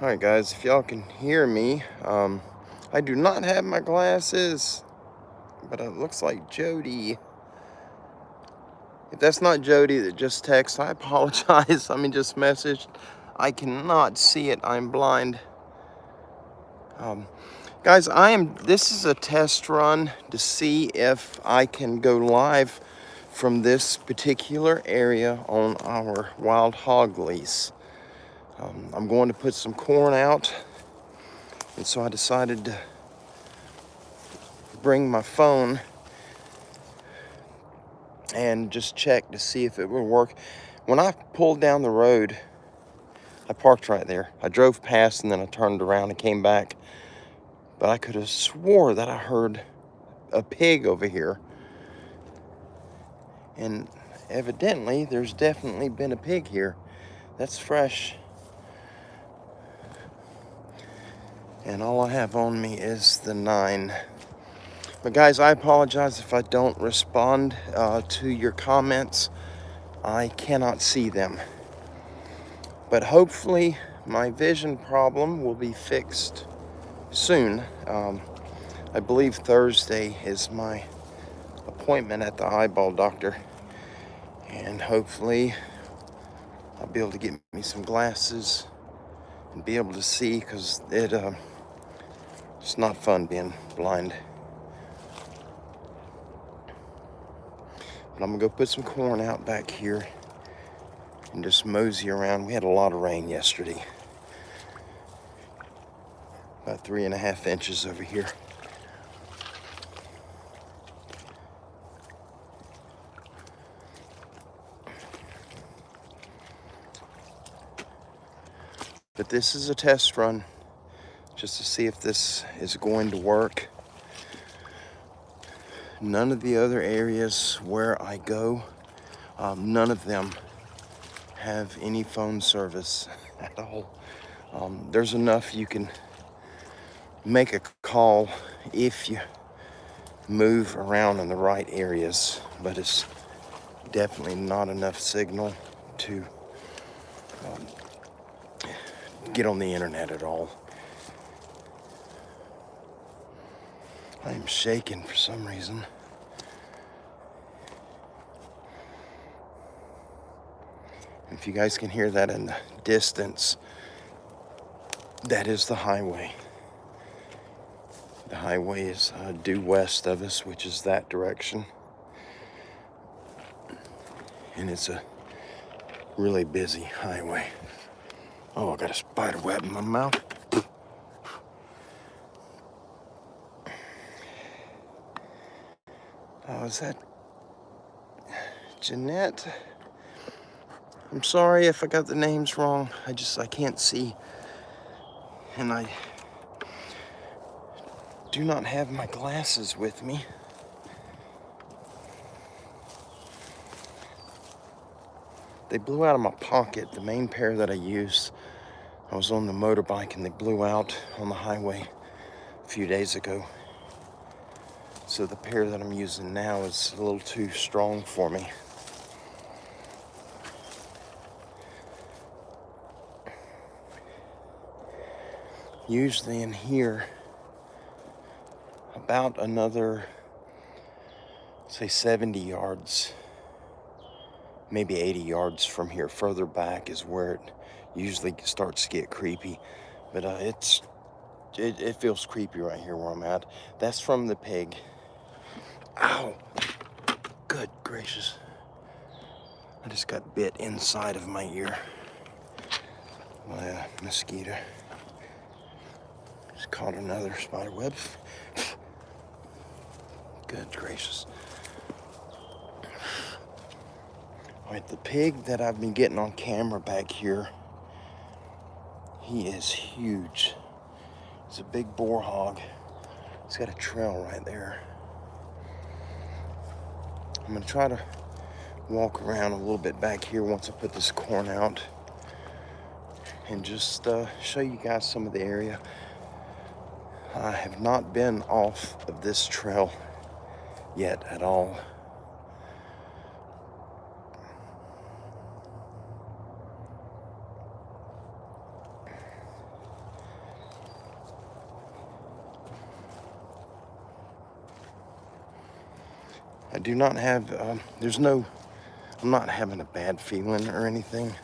Alright guys, if y'all can hear me, I do not have my glasses, but it looks like Jody. If that's not Jody that just texted, I apologize. Just messaged. I cannot see it. I'm blind. Guys, this is a test run to see if I can go live from this particular area on our Wild Hog Lease. I'm going to put some corn out, and so I decided to bring my phone and just check to see if it would work. When I pulled down the road, I parked right there. I drove past and then I turned around and came back. But I could have swore that I heard a pig over here. And evidently, there's definitely been a pig here. That's fresh. And all I have on me is the 9. But guys, I apologize if I don't respond to your comments. I cannot see them. But hopefully my vision problem will be fixed soon. I believe Thursday is my appointment at the eyeball doctor. And hopefully I'll be able to get me some glasses and be able to see, because it's not fun being blind. But I'm gonna go put some corn out back here and just mosey around. We had a lot of rain yesterday. About 3.5 inches over here. But this is a test run just to see if this is going to work. None of the other areas where I go, none of them have any phone service at all. There's enough you can make a call if you move around in the right areas, but it's definitely not enough signal to get on the internet at all. I am shaking for some reason. If you guys can hear that in the distance, that is the highway. The highway is due west of us, which is that direction. And it's a really busy highway. Oh, I got a spider web in my mouth. Oh, is that Jeanette? I'm sorry if I got the names wrong. I can't see. And I do not have my glasses with me. They blew out of my pocket, the main pair that I use. I was on the motorbike and they blew out on the highway a few days ago. So the pair that I'm using now is a little too strong for me. Usually in here, about another, say 70 yards, maybe 80 yards from here, further back is where it usually starts to get creepy. But it feels creepy right here where I'm at. That's from the pig. Ow! Good gracious. I just got bit inside of my ear by a mosquito. Just caught another spider web. Good gracious. All right, the pig that I've been getting on camera back here, he is huge. He's a big boar hog. He's got a trail right there. I'm gonna try to walk around a little bit back here once I put this corn out and just show you guys some of the area. I have not been off of this trail yet at all. I do not have, I'm not having a bad feeling or anything.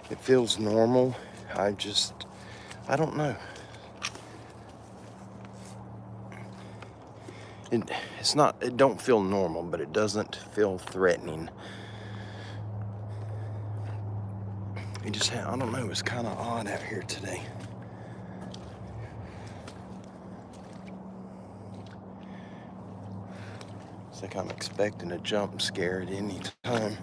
It feels normal. I don't know. It don't feel normal, but it doesn't feel threatening. I don't know, it's kind of odd out here today. It's like I'm expecting a jump scare at any time.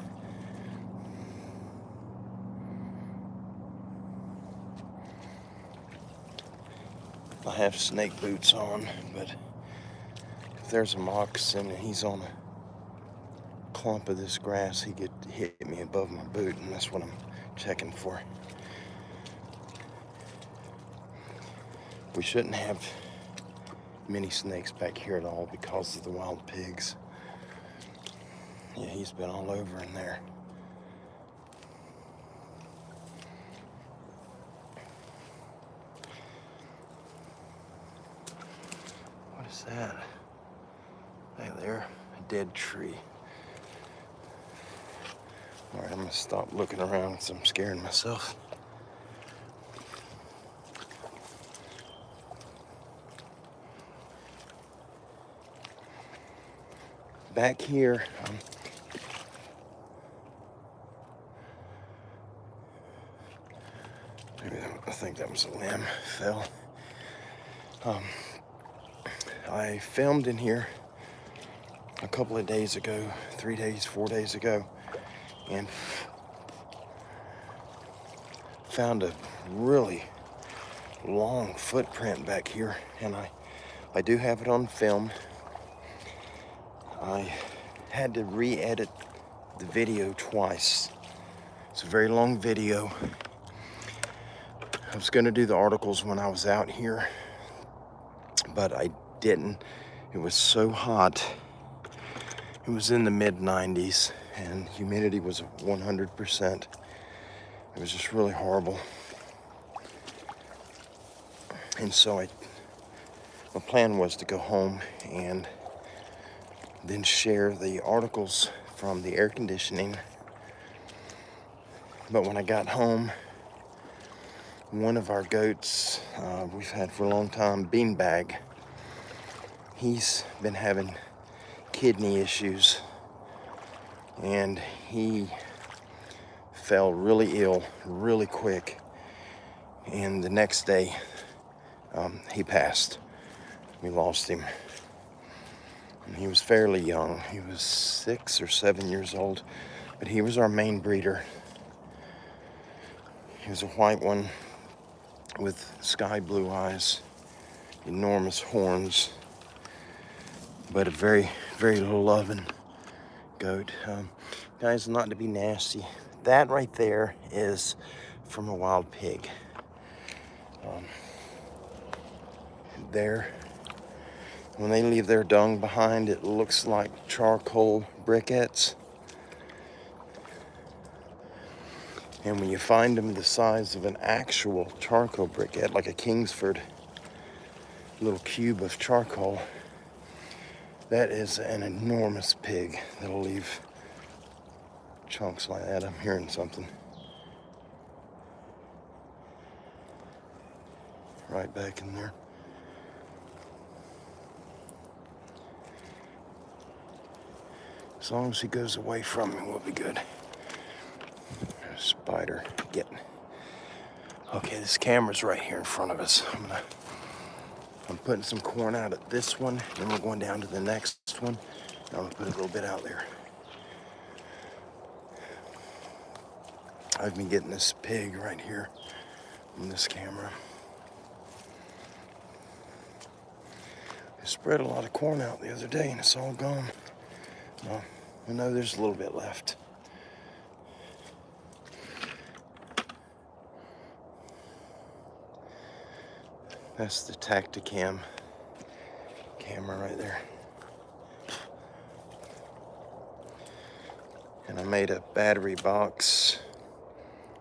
I have snake boots on, but if there's a moccasin and he's on a clump of this grass, he could hit me above my boot, and that's what I'm checking for. We shouldn't have many snakes back here at all because of the wild pigs. Yeah, he's been all over in there. What is that? Hey there, a dead tree. All right, I'm gonna stop looking around because I'm scaring myself. Back here, I think that was a limb fell. I filmed in here a couple of days ago, 3 days, 4 days ago, and found a really long footprint back here, and I do have it on film. I had to re-edit the video twice. It's a very long video. I was going to do the articles when I was out here, but I didn't. It was so hot. It was in the mid-90s and humidity was 100%. It was just really horrible. And so my plan was to go home and then share the articles from the air conditioning. But when I got home, one of our goats, we've had for a long time, Beanbag, he's been having kidney issues, and he fell really ill really quick, and the next day he passed. We lost him. And he was fairly young. He was 6 or 7 years old, but he was our main breeder. He was a white one with sky blue eyes, enormous horns, but a very, very loving goat. Guys, not to be nasty, that right there is from a wild pig. When they leave their dung behind, it looks like charcoal briquettes. And when you find them the size of an actual charcoal briquette, like a Kingsford little cube of charcoal, that is an enormous pig that'll leave chunks like that. I'm hearing something. Right back in there. As long as he goes away from me, we'll be good. There's a spider getting. Okay, this camera's right here in front of us. I'm putting some corn out at this one, then we're going down to the next one. And I'm gonna put a little bit out there. I've been getting this pig right here on this camera. I spread a lot of corn out the other day and it's all gone. Well, I know there's a little bit left. That's the Tacticam camera right there. And I made a battery box,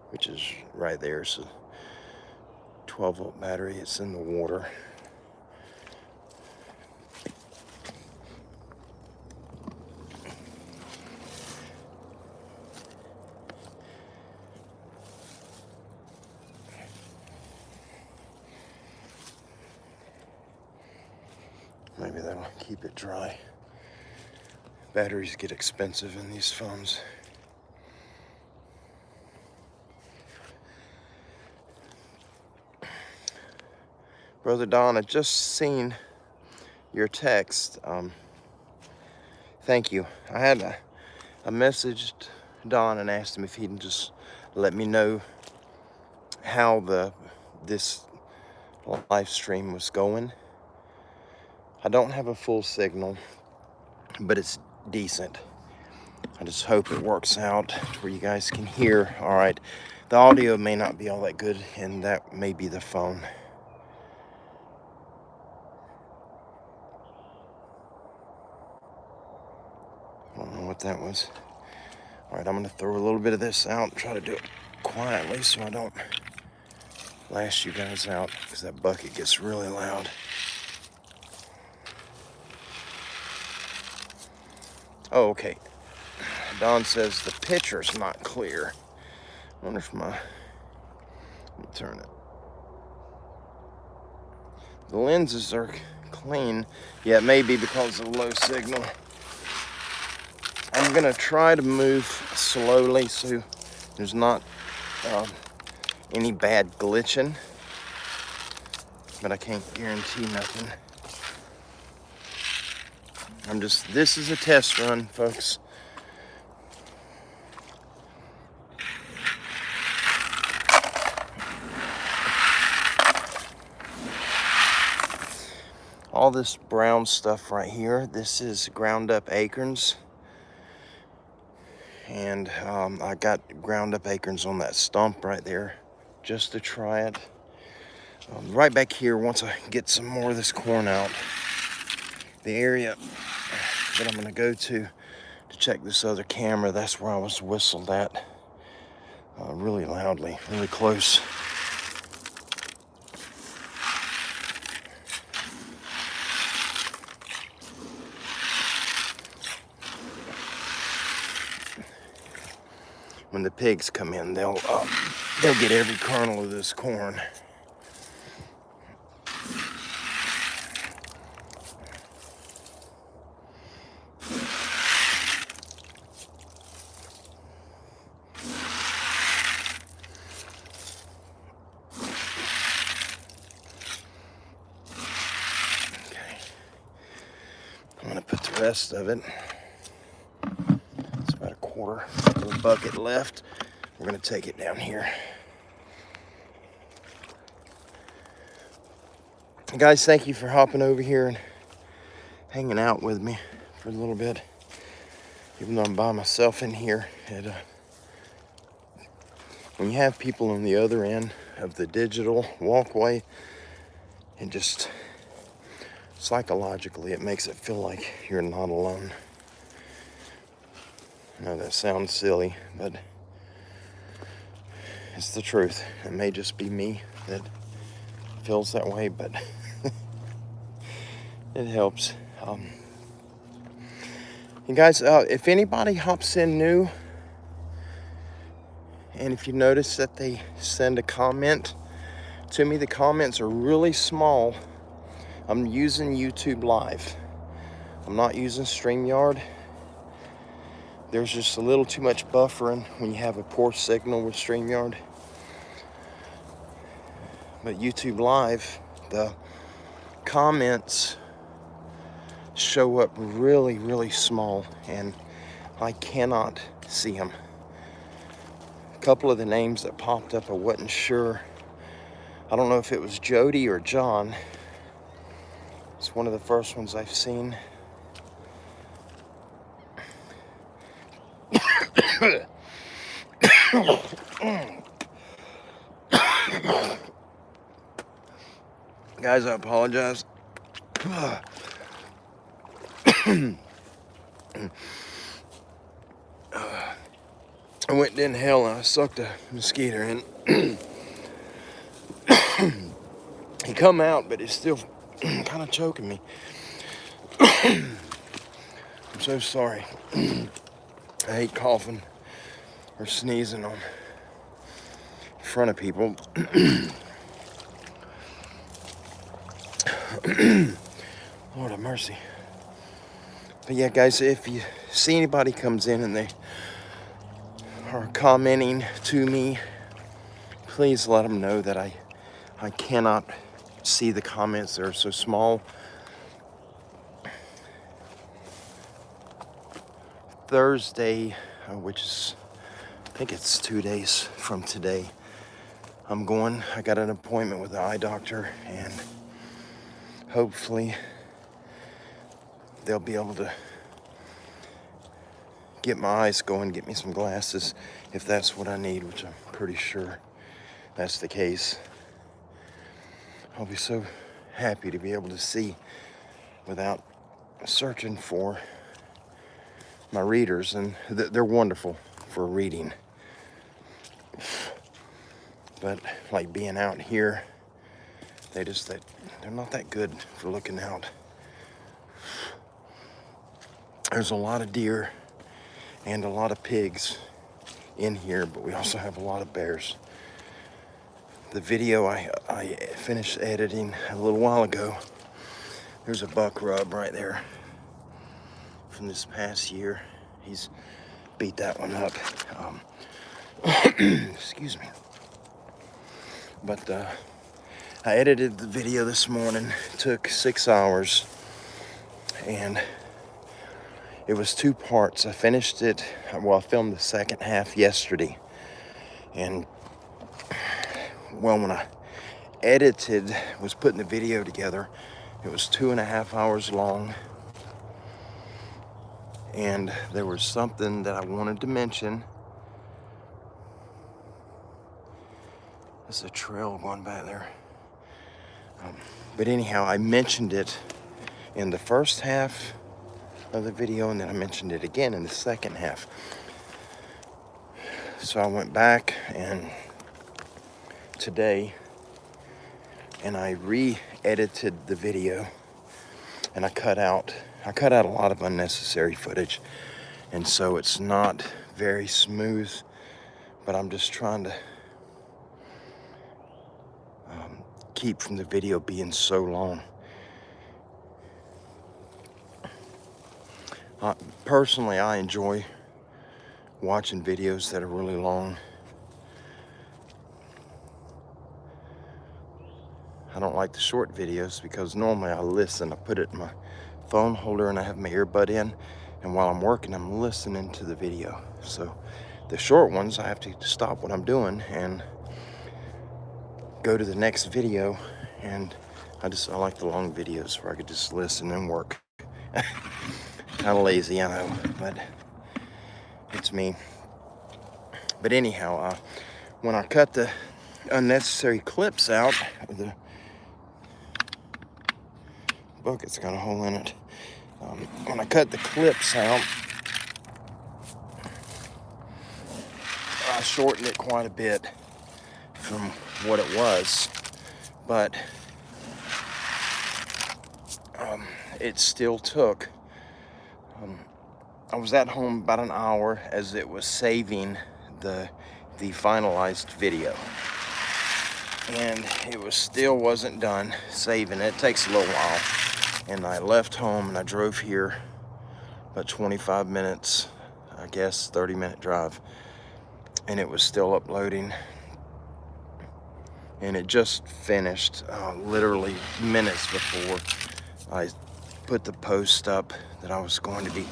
which is right there. It's a 12-volt battery. It's in the water. Maybe that'll keep it dry. Batteries get expensive in these phones. Brother Don, I just seen your text. Thank you. I messaged Don and asked him if he'd just let me know how this live stream was going. I don't have a full signal, but it's decent. I just hope it works out where you guys can hear. All right, the audio may not be all that good, and that may be the phone. I don't know what that was. All right, I'm gonna throw a little bit of this out and try to do it quietly so I don't lash you guys out, because that bucket gets really loud. Oh, okay. Don says the picture's not clear. I wonder if let me turn it. The lenses are clean. Yeah, it may be because of low signal. I'm gonna try to move slowly so there's not any bad glitching, but I can't guarantee nothing. This is a test run, folks. All this brown stuff right here, this is ground up acorns. And I got ground up acorns on that stump right there just to try it. Right back here, once I get some more of this corn out, the area that I'm gonna go to check this other camera, that's where I was whistled at really loudly, really close. When the pigs come in, they'll get every kernel of this corn. Okay, I'm gonna put the rest of it. It's about a quarter of the bucket left. We're gonna take it down here. Guys, thank you for hopping over here and hanging out with me for a little bit. Even though I'm by myself in here, when you have people on the other end of the digital walkway, it just psychologically, it makes it feel like you're not alone. I know that sounds silly, but it's the truth. It may just be me that feels that way, but it helps. And guys, if anybody hops in new, and if you notice that they send a comment to me, the comments are really small. I'm using YouTube Live. I'm not using StreamYard. There's just a little too much buffering when you have a poor signal with StreamYard. But YouTube Live, the comments show up really, really small, and I cannot see them. A couple of the names that popped up, I wasn't sure. I don't know if it was Jody or John. It's one of the first ones I've seen. Guys, I apologize. I went to inhale and I sucked a mosquito in. He come out, but it's still kind of choking me. I'm so sorry. I hate coughing or sneezing in front of people. Lord have mercy. But yeah, guys, if you see anybody comes in and they are commenting to me, please let them know that I cannot see the comments. They're so small. Thursday, which is, I think it's 2 days from today, I got an appointment with the eye doctor, and hopefully they'll be able to get my eyes going, get me some glasses if that's what I need, which I'm pretty sure that's the case. I'll be so happy to be able to see without searching for my readers, and they're wonderful for reading. But like being out here, they're not that good for looking out. There's a lot of deer and a lot of pigs in here, but we also have a lot of bears. The video I finished editing a little while ago, there's a buck rub right there from this past year. He's beat that one up. Excuse me. But I edited the video this morning. It took 6 hours, and it was 2 parts. I finished it, well, I filmed the second half yesterday. And, well, when I was putting the video together, it was 2.5 hours long. And there was something that I wanted to mention. There's a trail going back there. But anyhow, I mentioned it in the first half of the video, and then I mentioned it again in the second half. So I went back and today, and I re-edited the video, and I cut out a lot of unnecessary footage, and so it's not very smooth, but I'm just trying to keep from the video being so long. Personally, I enjoy watching videos that are really long. I don't like the short videos because normally I listen. I put it in my phone holder and I have my earbud in, and while I'm working, I'm listening to the video. So the short ones, I have to stop what I'm doing and go to the next video, and I like the long videos where I could just listen and work. Kind of lazy, I know, but it's me. But anyhow, when I cut the unnecessary clips out, the bucket's got a hole in it. When I cut the clips out, I shortened it quite a bit from what it was, but it still took. I was at home about an hour as it was saving the finalized video, and it still wasn't done saving it. It takes a little while, and I left home and I drove here about 25 minutes, I guess 30-minute drive, and it was still uploading, and it just finished literally minutes before I put the post up that I was going to be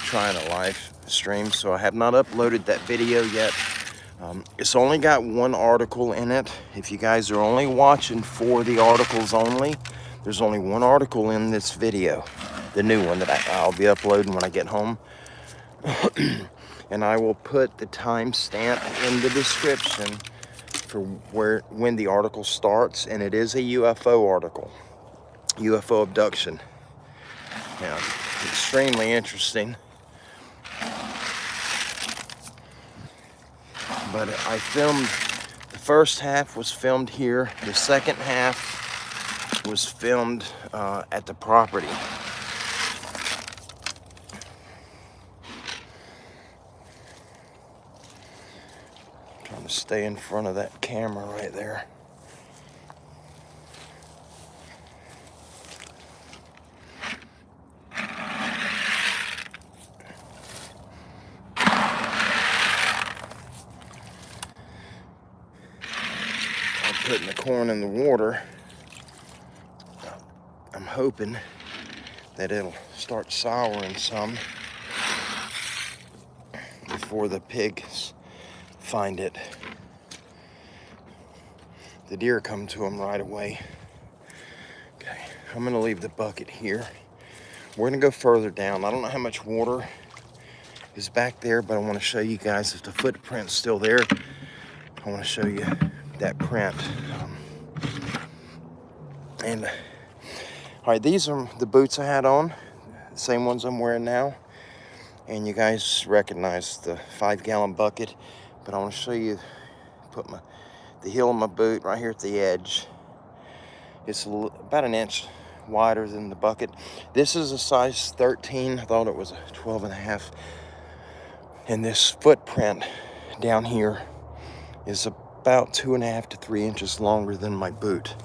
trying a live stream. So I have not uploaded that video yet. It's only got one article in it. If you guys are only watching for the articles only, there's only one article in this video, the new one that I'll be uploading when I get home. And I will put the timestamp in the description for when the article starts, and it is a UFO article, UFO abduction. Yeah, extremely interesting. But I filmed, the first half was filmed here. The second half was filmed at the property. Trying to stay in front of that camera right there. corn in the water, I'm hoping that it'll start souring some before the pigs find it. The deer come to them right away. Okay, I'm gonna leave the bucket here. We're gonna go further down. I don't know how much water is back there, but I want to show you guys if the footprint's still there. I want to show you that print. All right, these are the boots I had on, the same ones I'm wearing now. And you guys recognize the 5-gallon bucket, but I want to show you, put the heel of my boot right here at the edge. It's about an inch wider than the bucket. This is a size 13. I thought it was a 12.5. And this footprint down here is about 2.5 to 3 inches longer than my boot,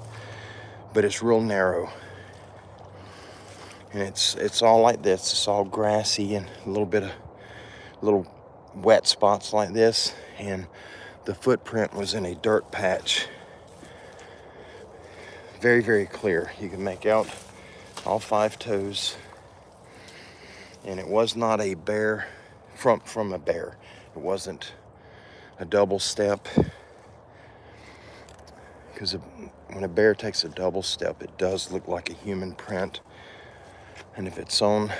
but it's real narrow. And it's all like this. It's all grassy and a little bit of little wet spots like this. And the footprint was in a dirt patch. Very, very clear. You can make out all 5 toes. And it was not a bear from a bear. It wasn't a double step. Because when a bear takes a double step, it does look like a human print. And if it's on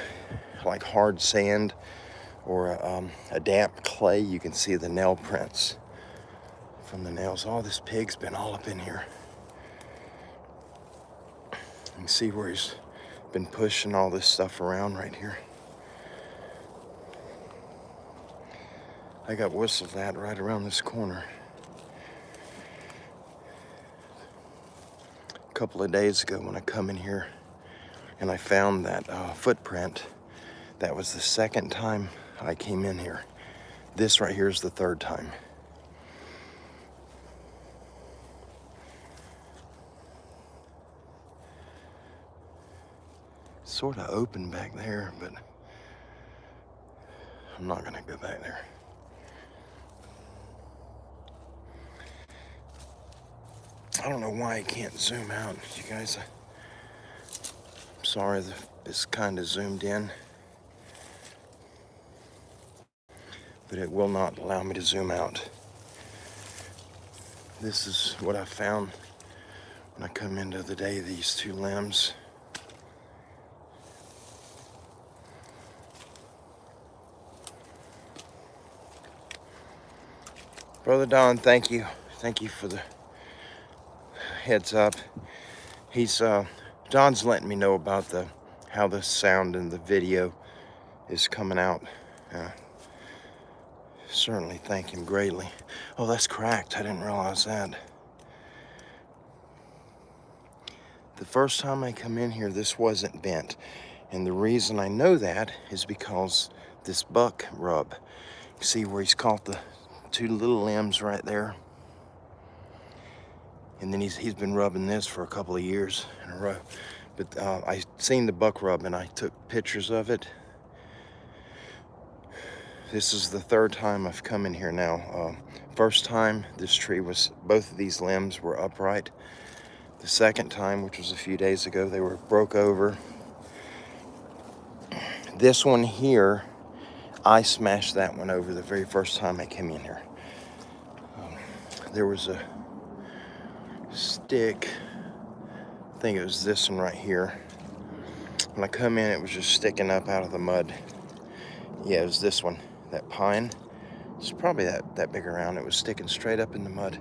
like hard sand or a damp clay, you can see the nail prints from the nails. Oh, this pig's been all up in here. You can see where he's been pushing all this stuff around right here. I got whistled at right around this corner. A couple of days ago when I come in here and I found that footprint, that was the second time I came in here. This right here is the third time. Sort of open back there, but I'm not gonna go back there. I don't know why I can't zoom out. You guys, I'm sorry it's kind of zoomed in, but it will not allow me to zoom out. This is what I found when I come into the day, these 2 limbs. Brother Don, thank you. Thank you for the heads up. Don's letting me know about how the sound in the video is coming out. Certainly thank him greatly. Oh, that's cracked. I didn't realize that. The first time I come in here, this wasn't bent. And the reason I know that is because this buck rub. You see where he's caught the 2 little limbs right there? And then he's been rubbing this for a couple of years in a row. But I seen the buck rub and I took pictures of it. This is the 3rd time I've come in here now. First time, this tree was, both of these limbs were upright. The second time, which was a few days ago, they were broke over. This one here, I smashed that one over the very first time I came in here. There was a stick, I think it was this one right here. When I come in, it was just sticking up out of the mud. Yeah, it was this one, that pine. It's probably that big around. It was sticking straight up in the mud.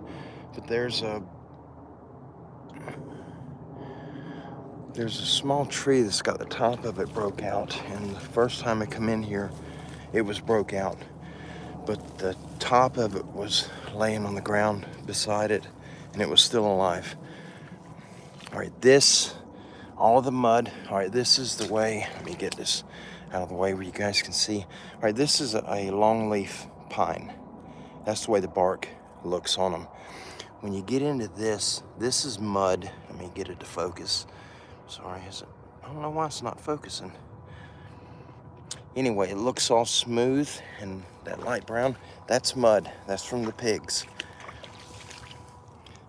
But there's a small tree that's got the top of it broke out. And the first time I come in here, it was broke out. But the top of it was laying on the ground beside it, and it was still alive. All right, all the mud. All right, this is the way. Let me get this out of the way where you guys can see. All right, this is a longleaf pine. That's the way the bark looks on them. When you get into this is mud. Let me get it to focus. Sorry, I don't know why it's not focusing. Anyway, it looks all smooth, and that light brown, that's mud. That's from the pigs.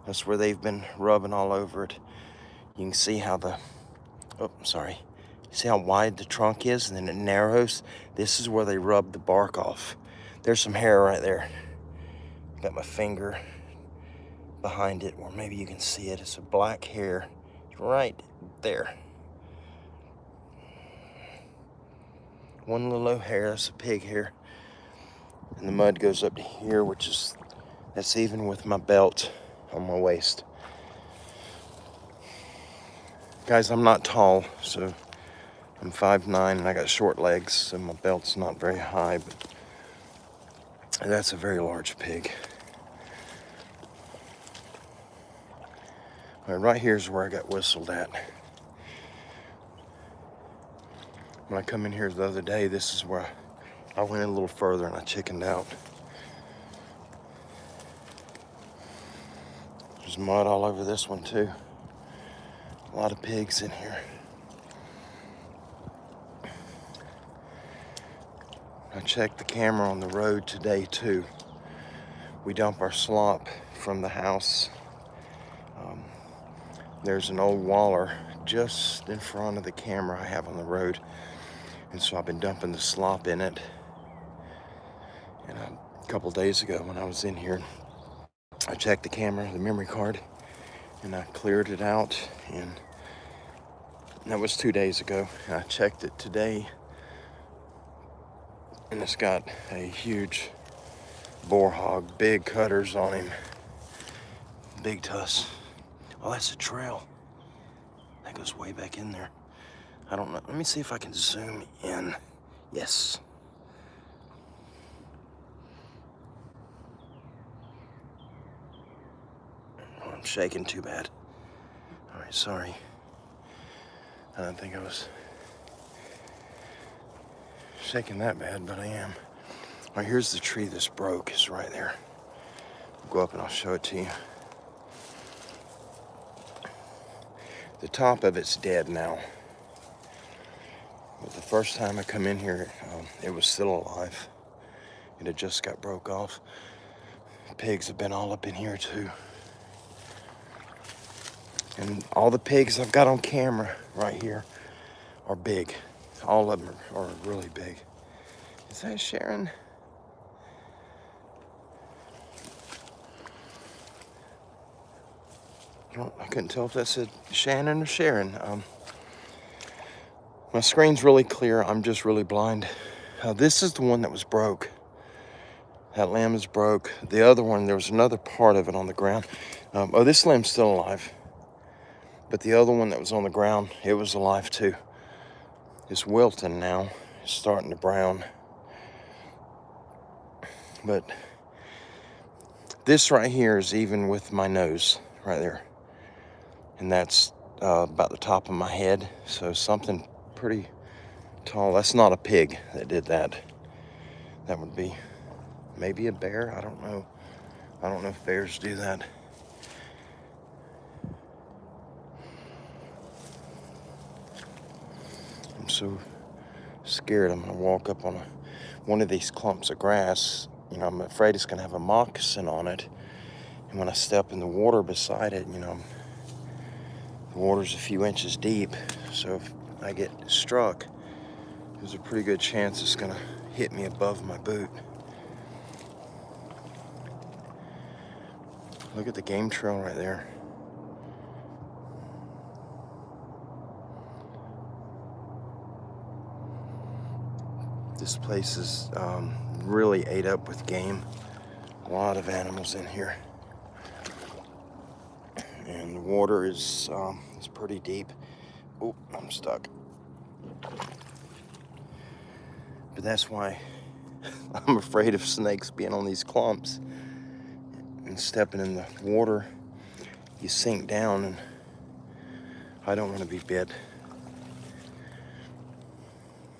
That's where they've been rubbing all over it. You can see how see how wide the trunk is, and then it narrows. This is where they rub the bark off. There's some hair right there. Got my finger behind it, or maybe you can see it. It's a black hair right there. One little hair, that's a pig hair. And the mud goes up to here, that's even with my belt on my waist. Guys, I'm not tall, so I'm 5'9", and I got short legs, so my belt's not very high, but that's a very large pig. Right here is where I got whistled at. When I come in here the other day, this is where I went a little further and I chickened out. There's mud all over this one too. A lot of pigs in here. I checked the camera on the road today too. We dump our slop from the house. There's an old waller just in front of the camera I have on the road. And so I've been dumping the slop in it. And a couple days ago when I was in here, I checked the camera, the memory card, and I cleared it out. And that was 2 days ago. And I checked it today, and it's got a huge boar hog, big cutters on him, big tuss. Oh, that's a trail. That goes way back in there. I don't know. Let me see if I can zoom in. Yes. Oh, I'm shaking too bad. All right, sorry. I didn't think I was shaking that bad, but I am. All right, here's the tree that's broke. It's right there. I'll go up and I'll show it to you. The top of it's dead now. But the first time I come in here, it was still alive. It had just got broke off. Pigs have been all up in here too. And all the pigs I've got on camera right here are big. All of them are really big. Is that Sharon? I couldn't tell if that said Shannon or Sharon. My screen's really clear. I'm just really blind. This is the one that was broke. That lamb is broke. The other one, there was another part of it on the ground. Oh, this lamb's still alive. But the other one that was on the ground, it was alive too. It's wilting now. It's starting to brown. But this right here is even with my nose right there. And that's about the top of my head. So something pretty tall. That's not a pig that did that. That would be maybe a bear. I don't know. I don't know if bears do that. I'm so scared. I'm gonna walk up on one of these clumps of grass. You know, I'm afraid it's gonna have a moccasin on it. And when I step in the water beside it, you know, the water's a few inches deep. So if I get struck, there's a pretty good chance it's gonna hit me above my boot. Look at the game trail right there. This place is really ate up with game. A lot of animals in here. And the water is pretty deep. Oh, I'm stuck. But that's why I'm afraid of snakes being on these clumps. And stepping in the water, you sink down, and I don't want to be bit.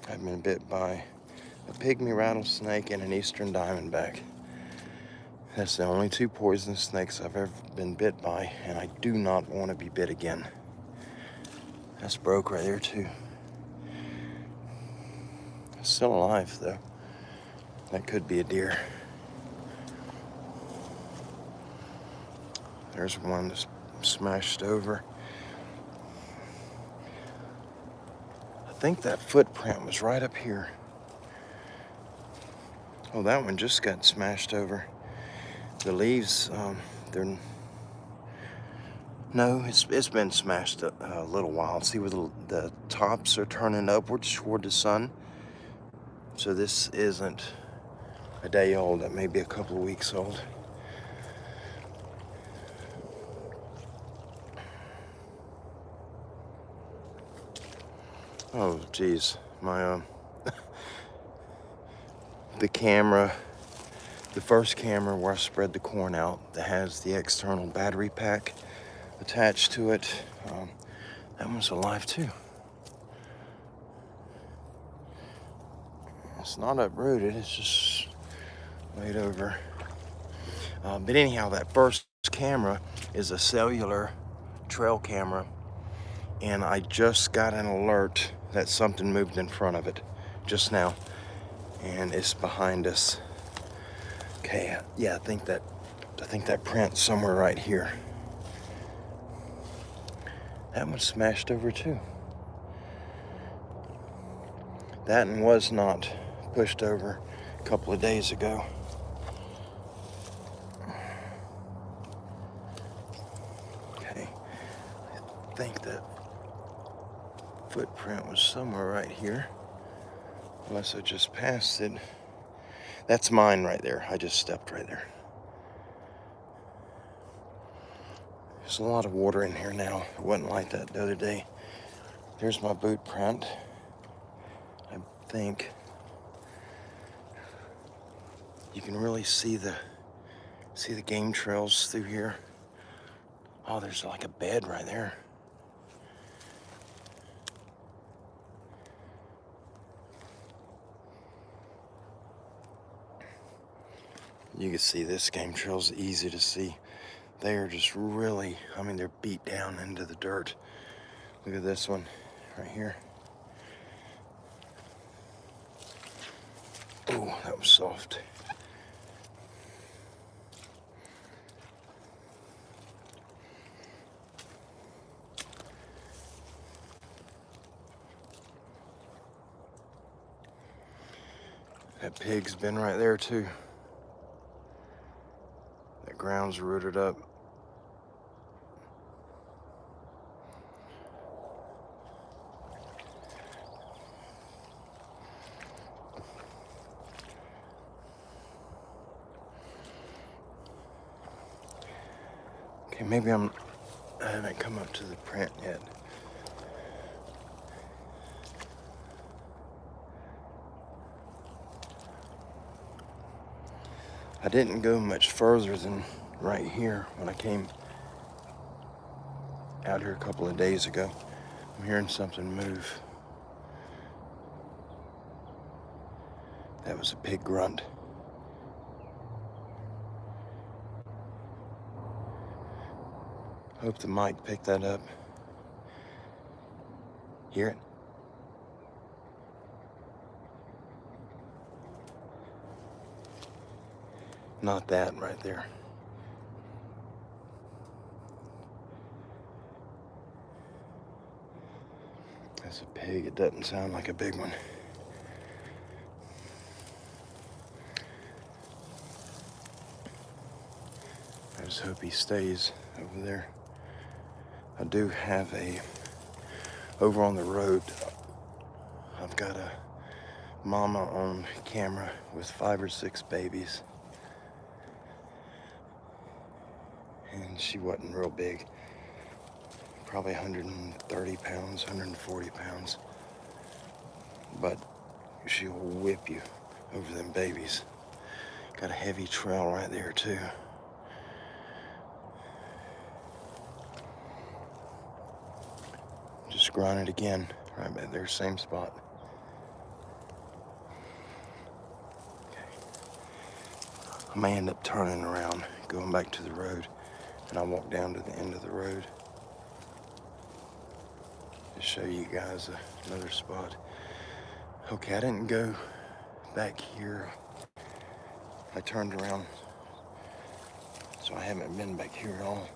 I've been bit by a pygmy rattlesnake and an eastern diamondback. That's the only two poisonous snakes I've ever been bit by, and I do not want to be bit again. That's broke right there too. It's still alive though. That could be a deer. There's one that's smashed over. I think that footprint was right up here. Oh, that one just got smashed over. The leaves, no, it's been smashed a little while. See where the tops are turning upwards toward the sun. So this isn't a day old. It may be a couple of weeks old. Oh, geez, my the camera, the first camera where I spread the corn out that has the external battery pack attached to it, that one's alive too. It's not uprooted, it's just laid over. But anyhow, that first camera is a cellular trail camera, and I just got an alert that something moved in front of it just now, and it's behind us. Okay, yeah, I think that print's somewhere right here. That one's smashed over too. That one was not pushed over a couple of days ago. Okay, I think that footprint was somewhere right here, unless I just passed it. That's mine right there. I just stepped right there. There's a lot of water in here now. It wasn't like that the other day. There's my boot print. I think you can really see the game trails through here. Oh, there's like a bed right there. You can see this game trail's easy to see. They are just really, I mean, they're beat down into the dirt. Look at this one right here. Oh, that was soft. That pig's been right there too. That ground's rooted up. Okay, maybe I haven't come up to the print yet. I didn't go much further than right here when I came out here a couple of days ago. I'm hearing something move. That was a pig grunt. Hope the mic picked that up. Hear it? Not that right there. That's a pig. It doesn't sound like a big one. I just hope he stays over there. I do have over on the road, I've got a mama on camera with 5 or 6 babies. And she wasn't real big. Probably 130 pounds, 140 pounds. But she'll whip you over them babies. Got a heavy trail right there too. Just grind it again, right back there, same spot. Okay. I may end up turning around, going back to the road, and I'll walk down to the end of the road to show you guys another spot. Okay, I didn't go back here. I turned around, so I haven't been back here at all.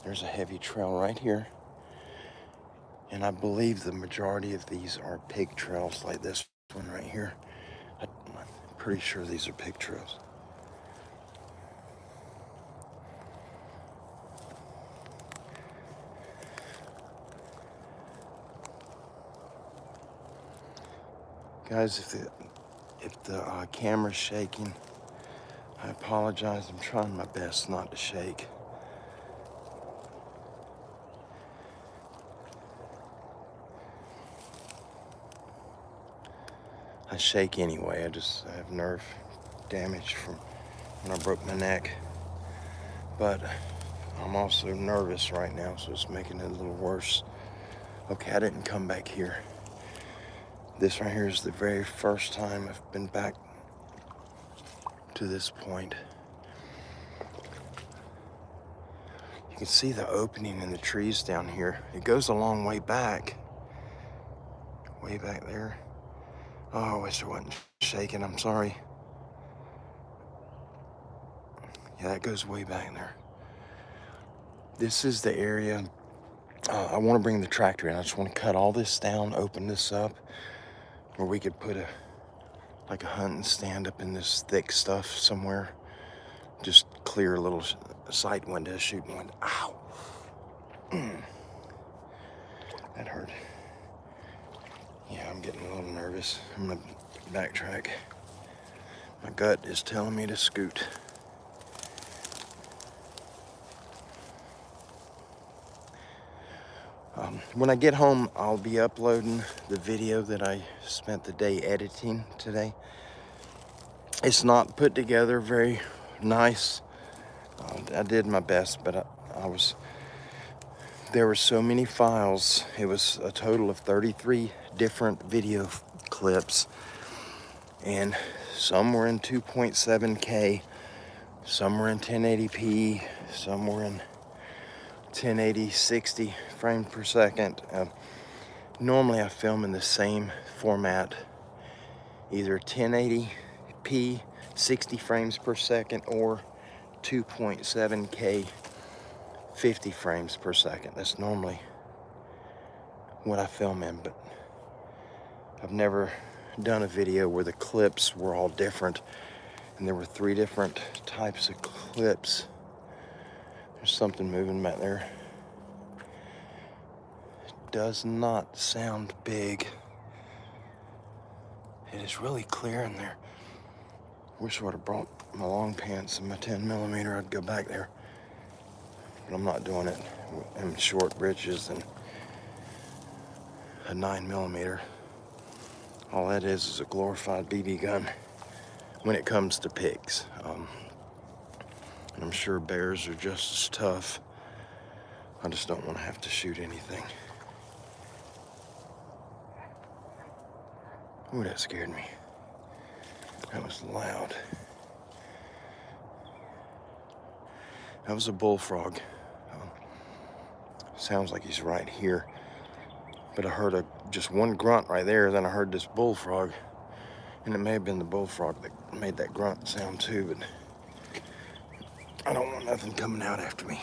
There's a heavy trail right here. And I believe the majority of these are pig trails, like this one right here. I'm pretty sure these are pig trails. Guys, if the camera's shaking, I apologize. I'm trying my best not to shake. I shake anyway. I have nerve damage from when I broke my neck. But I'm also nervous right now, so it's making it a little worse. Okay, I didn't come back here. This right here is the very first time I've been back to this point. You can see the opening in the trees down here. It goes a long way back. Way back there. Oh, I wish I wasn't shaking. I'm sorry. Yeah, that goes way back there. This is the area. I want to bring the tractor in. I just want to cut all this down, open this up, where we could put like a hunting stand up in this thick stuff somewhere. Just clear a little sight window, shooting window. Ow! That hurt. Yeah, I'm getting a little nervous. I'm gonna backtrack. My gut is telling me to scoot. When I get home, I'll be uploading the video that I spent the day editing today. It's not put together very nice. I did my best, but there were so many files. It was a total of 33 different video clips, and some were in 2.7K, some were in 1080p, some were in 1080 60 frames per second. Normally I film in the same format, either 1080p 60 frames per second or 2.7K 50 frames per second. That's normally what I film in, but I've never done a video where the clips were all different, and there were 3 different types of clips. There's something moving back there. It does not sound big. It is really clear in there. Wish I would have brought my long pants and my 10mm. I'd go back there, but I'm not doing it. I'm short britches and a 9mm. All that is a glorified BB gun when it comes to pigs. And I'm sure bears are just as tough. I just don't want to have to shoot anything. Ooh, that scared me. That was loud. That was a bullfrog. Sounds like he's right here. But I heard just one grunt right there, then I heard this bullfrog. And it may have been the bullfrog that made that grunt sound too, but I don't want nothing coming out after me.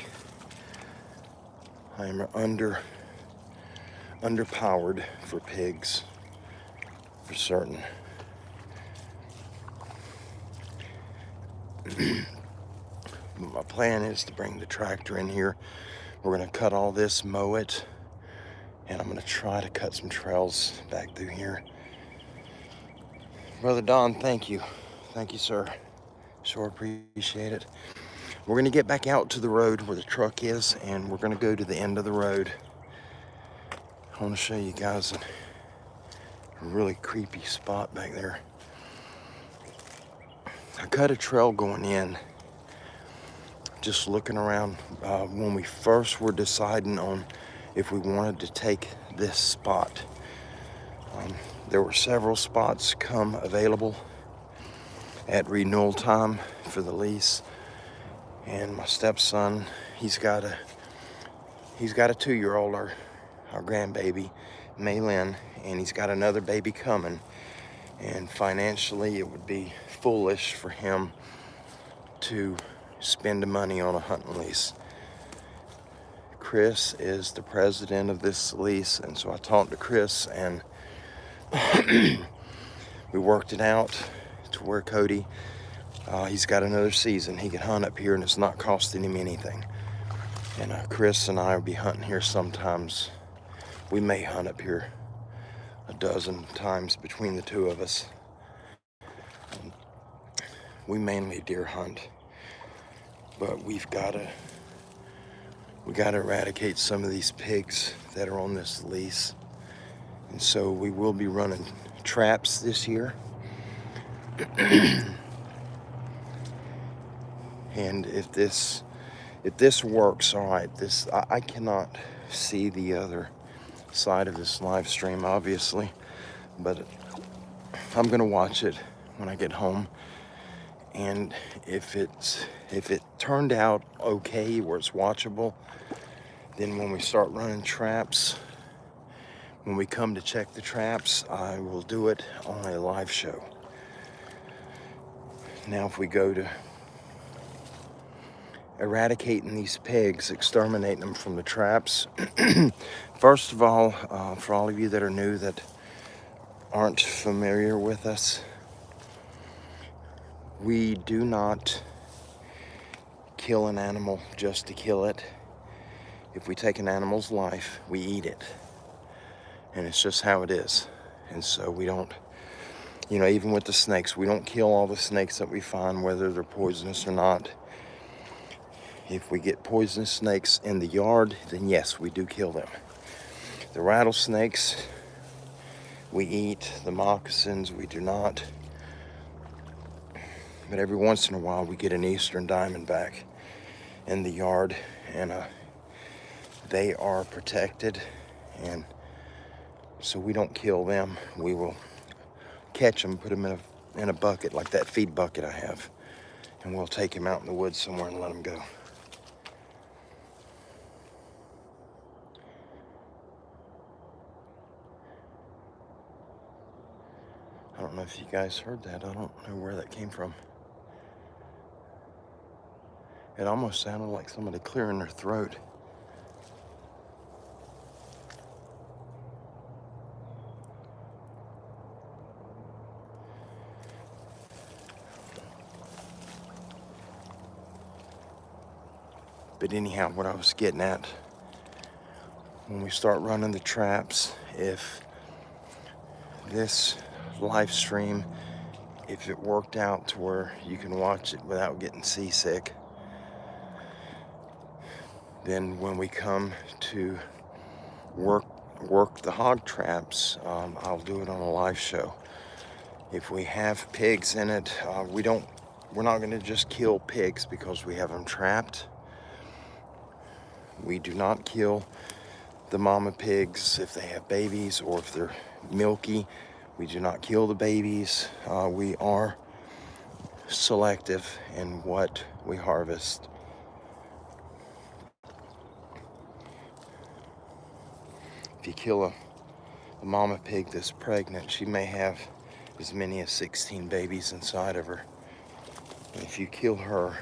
I am underpowered for pigs, for certain. My plan is to bring the tractor in here. We're gonna cut all this, mow it, and I'm gonna try to cut some trails back through here. Brother Don, thank you. Thank you, sir. Sure appreciate it. We're gonna get back out to the road where the truck is, and we're gonna go to the end of the road. I wanna show you guys a really creepy spot back there. I cut a trail going in, just looking around. When we first were deciding on if we wanted to take this spot, there were several spots come available at renewal time for the lease. And my stepson, he's got a 2-year-old, our grandbaby, Maylin, and he's got another baby coming. And financially, it would be foolish for him to spend the money on a hunting lease. Chris is the president of this lease, and so I talked to Chris, and we worked it out to where Cody, he's got another season. He can hunt up here, and it's not costing him anything. And Chris and I will be hunting here sometimes. We may hunt up here a dozen times between the two of us. We mainly deer hunt, but we gotta eradicate some of these pigs that are on this lease. And so we will be running traps this year. And if this works, all right, I cannot see the other side of this live stream, obviously, but I'm gonna watch it when I get home. And if it turned out okay, where it's watchable, then when we start running traps, when we come to check the traps, I will do it on a live show. Now, if we go to eradicating these pigs, exterminating them from the traps, first of all, for all of you that are new, that aren't familiar with us, we do not kill an animal just to kill it. If we take an animal's life, we eat it. And it's just how it is. And so we don't, even with the snakes, we don't kill all the snakes that we find, whether they're poisonous or not. If we get poisonous snakes in the yard, then yes, we do kill them. The rattlesnakes, we eat. The moccasins, we do not. But every once in a while, we get an eastern diamondback in the yard, and they are protected, and so we don't kill them. We will catch them, put them in a bucket, like that feed bucket I have, and we'll take him out in the woods somewhere and let him go. I don't know if you guys heard that. I don't know where that came from. It almost sounded like somebody clearing their throat. But anyhow, what I was getting at, when we start running the traps, if this live stream, if it worked out to where you can watch it without getting seasick, then when we come to work the hog traps, I'll do it on a live show. If we have pigs in it, we're not going to just kill pigs because we have them trapped. We do not kill the mama pigs if they have babies or if they're milky. We do not kill the babies. We are selective in what we harvest. If you kill a mama pig that's pregnant, she may have as many as 16 babies inside of her. And if you kill her,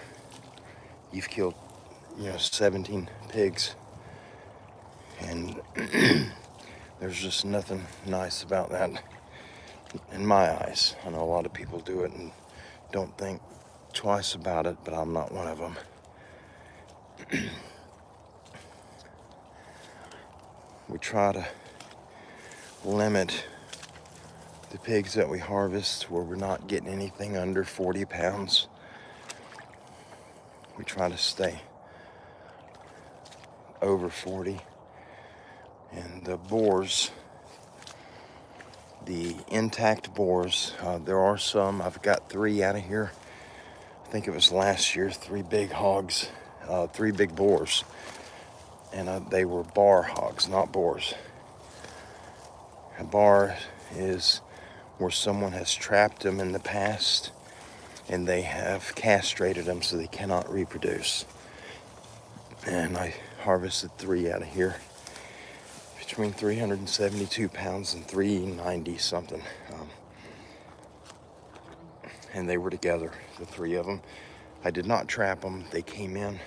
you've killed 17 pigs. And there's just nothing nice about that in my eyes. I know a lot of people do it and don't think twice about it, but I'm not one of them. We try to limit the pigs that we harvest where we're not getting anything under 40 pounds. We try to stay over 40. And the boars, the intact boars, there are some. I've got 3 out of here. I think it was last year, 3 big hogs, 3 big boars. And they were bar hogs, not boars. A bar is where someone has trapped them in the past and they have castrated them so they cannot reproduce. And I harvested 3 out of here, between 372 pounds and 390 something. And they were together, the 3 of them. I did not trap them. They came in.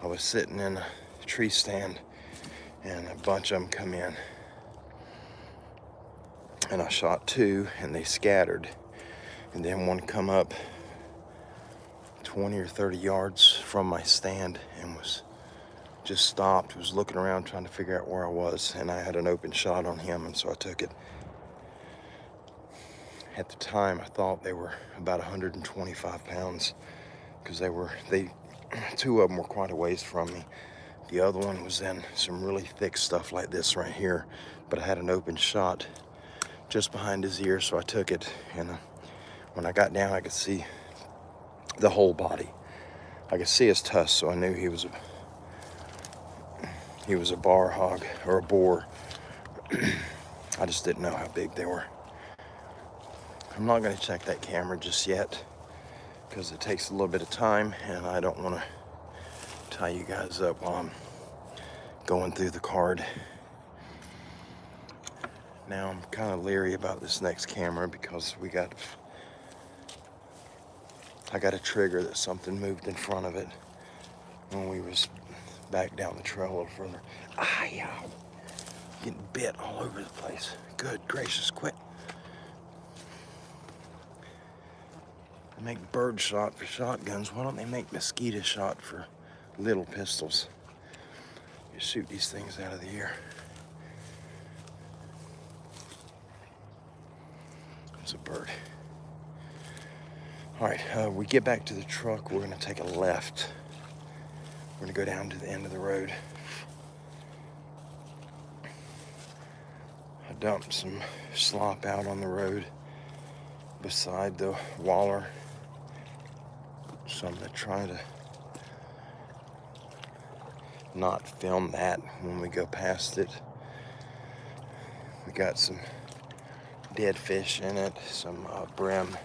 I was sitting in a the tree stand, and a bunch of them come in. And I shot 2, and they scattered. And then one come up 20 or 30 yards from my stand and was just stopped, was looking around trying to figure out where I was, and I had an open shot on him, and so I took it. At the time, I thought they were about 125 pounds because 2 of them were quite a ways from me. The other one was in some really thick stuff like this right here, but I had an open shot just behind his ear, so I took it. And when I got down, I could see the whole body. I could see his tusks, so I knew he was a bar hog or a boar. I just didn't know how big they were. I'm not going to check that camera just yet because it takes a little bit of time, and I don't want to tie you guys up while I'm going through the card. Now I'm kind of leery about this next camera because I got a trigger that something moved in front of it when we was back down the trail a little further. Yeah. Getting bit all over the place. Good gracious, quit. They make bird shot for shotguns. Why don't they make mosquito shot for little pistols? You shoot these things out of the air. It's a bird. All right, we get back to the truck. We're gonna take a left. We're gonna go down to the end of the road. I dumped some slop out on the road beside the waller. So I'm gonna try to not film that when we go past it. We got some dead fish in it, some brim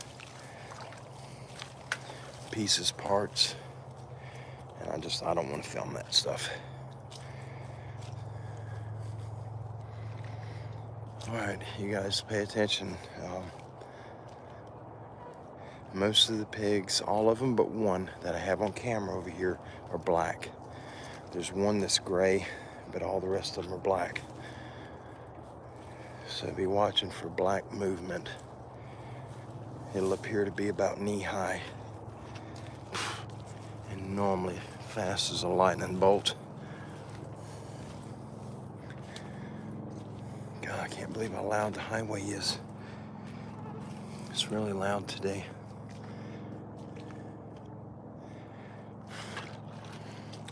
pieces, parts, and I don't want to film that stuff. All right, you guys pay attention. Most of the pigs, all of them but one that I have on camera over here, are black. There's one that's gray, but all the rest of them are black. So be watching for black movement. It'll appear to be about knee high, and normally fast as a lightning bolt. God, I can't believe how loud the highway is. It's really loud today.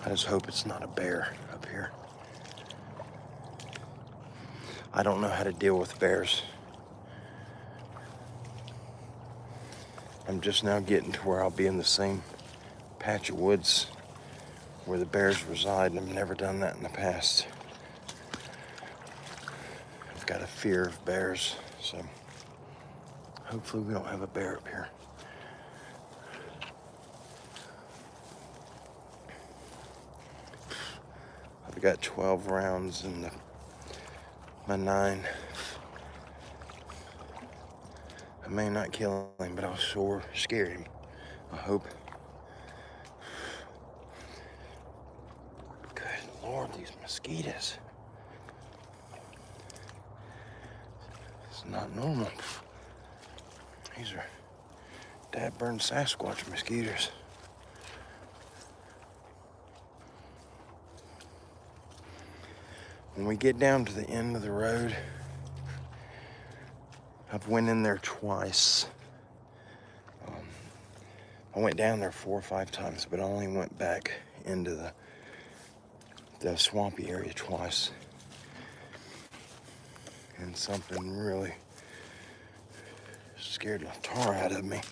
I just hope it's not a bear up here. I don't know how to deal with bears. I'm just now getting to where I'll be in the same patch of woods where the bears reside, and I've never done that in the past. I've got a fear of bears, so hopefully we don't have a bear up here. I've got 12 rounds in my 9. I may not kill him, but I'll sure scare him. I hope. Good Lord, these mosquitoes. It's not normal. These are dad-burned Sasquatch mosquitoes. When we get down to the end of the road, I've went in there twice. I went down there 4 or 5 times, but I only went back into the swampy area twice. And something really scared the tar out of me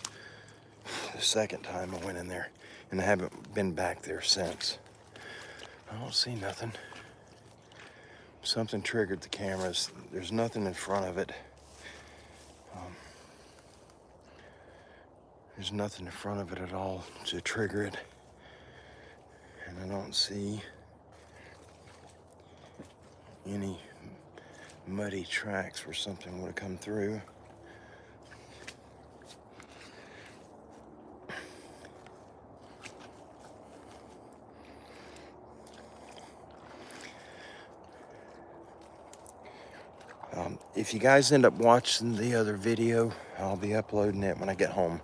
the second time I went in there, and I haven't been back there since. I don't see nothing. Something triggered the cameras. There's nothing in front of it. There's nothing in front of it at all to trigger it. And I don't see any muddy tracks where something would have come through. If you guys end up watching the other video, I'll be uploading it when I get home.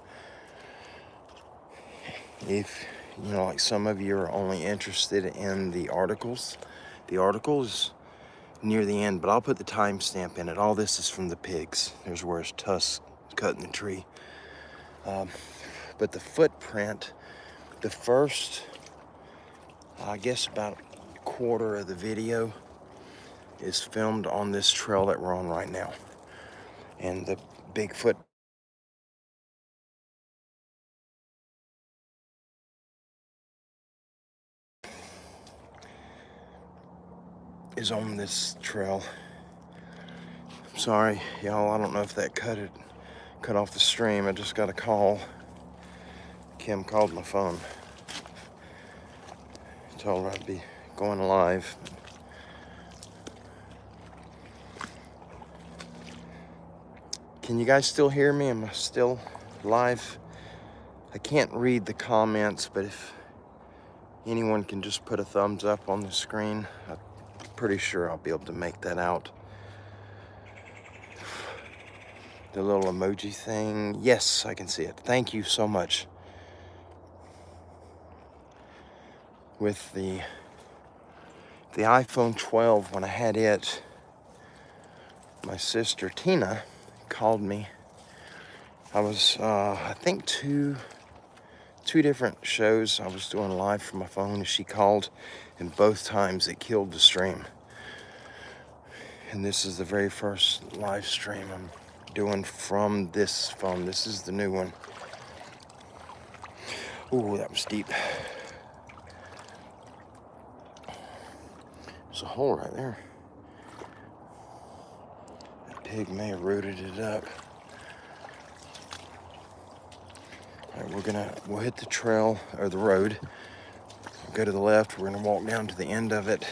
If, you know, like some of you are only interested in the articles near the end, but I'll put the timestamp in it. All this is from the pigs. There's where his tusk cut in the tree. But the footprint, the first, I guess about a quarter of the video is filmed on this trail that we're on right now. And the Bigfoot is on this trail. Sorry, y'all, I don't know if that cut off the stream. I just got a call. Kim called my phone. Told her I'd be going live. Can you guys still hear me? Am I still live? I can't read the comments, but if anyone can just put a thumbs up on the screen, I'm pretty sure I'll be able to make that out. The little emoji thing. Yes, I can see it. Thank you so much. With the iPhone 12, when I had it, my sister Tina called me. I was, I think two different shows I was doing live from my phone, and she called, and both times it killed the stream. And this is the very first live stream I'm doing from this phone. This is the new one. Ooh, that was deep. There's a hole right there. That pig may have rooted it up. All right, we'll hit the trail, or the road. We'll go to the left. We're gonna walk down to the end of it.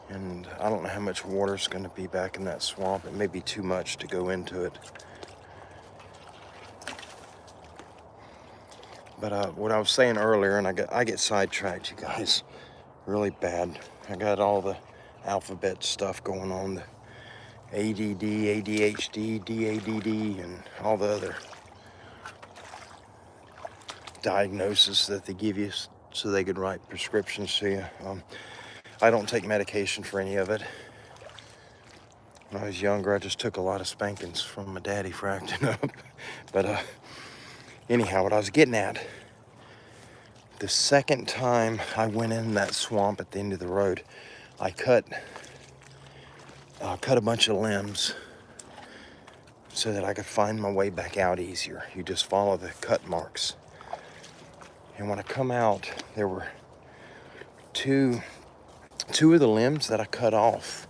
And I don't know how much water's gonna be back in that swamp. It may be too much to go into it. But what I was saying earlier, and I get sidetracked, you guys, really bad. I got all the alphabet stuff going on, the ADD, ADHD, DADD, and all the other diagnoses that they give you so they could write prescriptions to you. I don't take medication for any of it. When I was younger, I just took a lot of spankings from my daddy for acting up. But anyhow, what I was getting at, the second time I went in that swamp at the end of the road, I cut a bunch of limbs so that I could find my way back out easier. You just follow the cut marks. And when I come out, there were two of the limbs that I cut off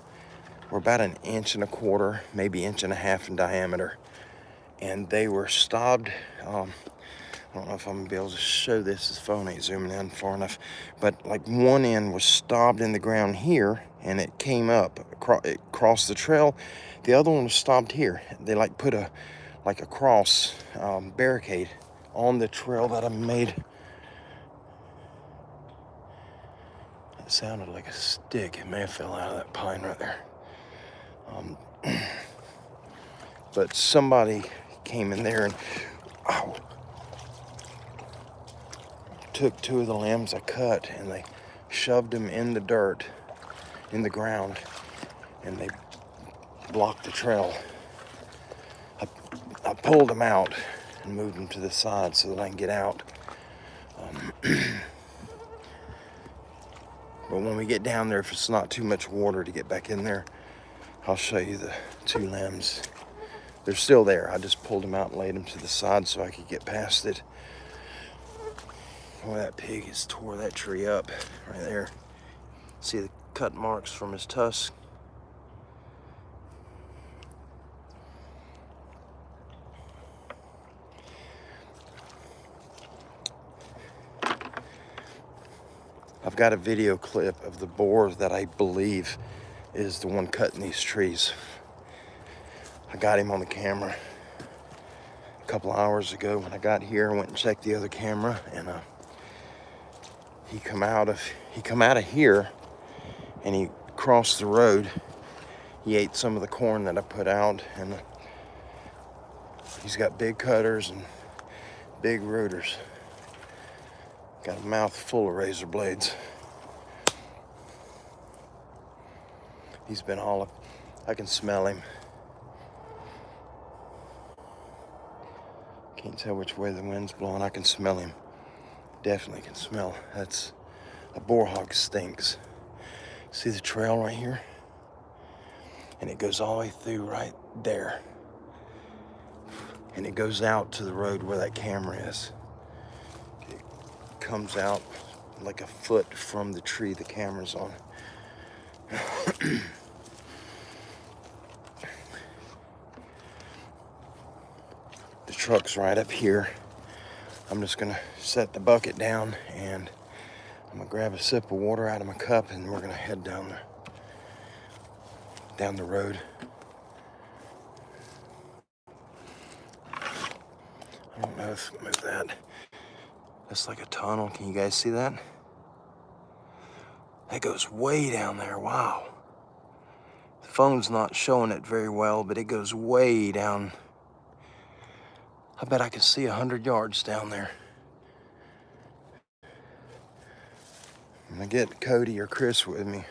were about 1.25 inches, maybe 1.5 inches in diameter. And they were stabbed. I don't know if I'm gonna be able to show this. This phone ain't zooming in far enough. But like one end was stabbed in the ground here, and it came up, it crossed the trail. The other one was stabbed here. They like put a cross barricade on the trail that I made. It sounded like a stick. It may have fell out of that pine right there. But somebody came in there and took 2 of the limbs I cut, and they shoved them in the dirt, in the ground, and they blocked the trail. I pulled them out and moved them to the side so that I can get out. But when we get down there, if it's not too much water to get back in there, I'll show you the 2 limbs. They're still there. I just pulled them out and laid them to the side so I could get past it. Boy, that pig has tore that tree up right there. See the cut marks from his tusk? I've got a video clip of the boar that I believe is the one cutting these trees. I got him on the camera a couple hours ago. When I got here, I went and checked the other camera, and he come out of here, and he crossed the road. He ate some of the corn that I put out, and he's got big cutters and big rooters. Got a mouth full of razor blades. He's been all up. I can smell him. Can't tell which way the wind's blowing. I can smell him. Definitely can smell. That's a boar hog stinks. See the trail right here? And it goes all the way through right there. And it goes out to the road where that camera is. It comes out like a foot from the tree the camera's on. The truck's right up here. I'm just gonna set the bucket down, and I'm gonna grab a sip of water out of my cup, and we're gonna head down the road. I don't know if move that. That's like a tunnel. Can you guys see that? That goes way down there. Wow. The phone's not showing it very well, but it goes way down. I bet I can see 100 yards down there. I'm gonna get Cody or Chris with me.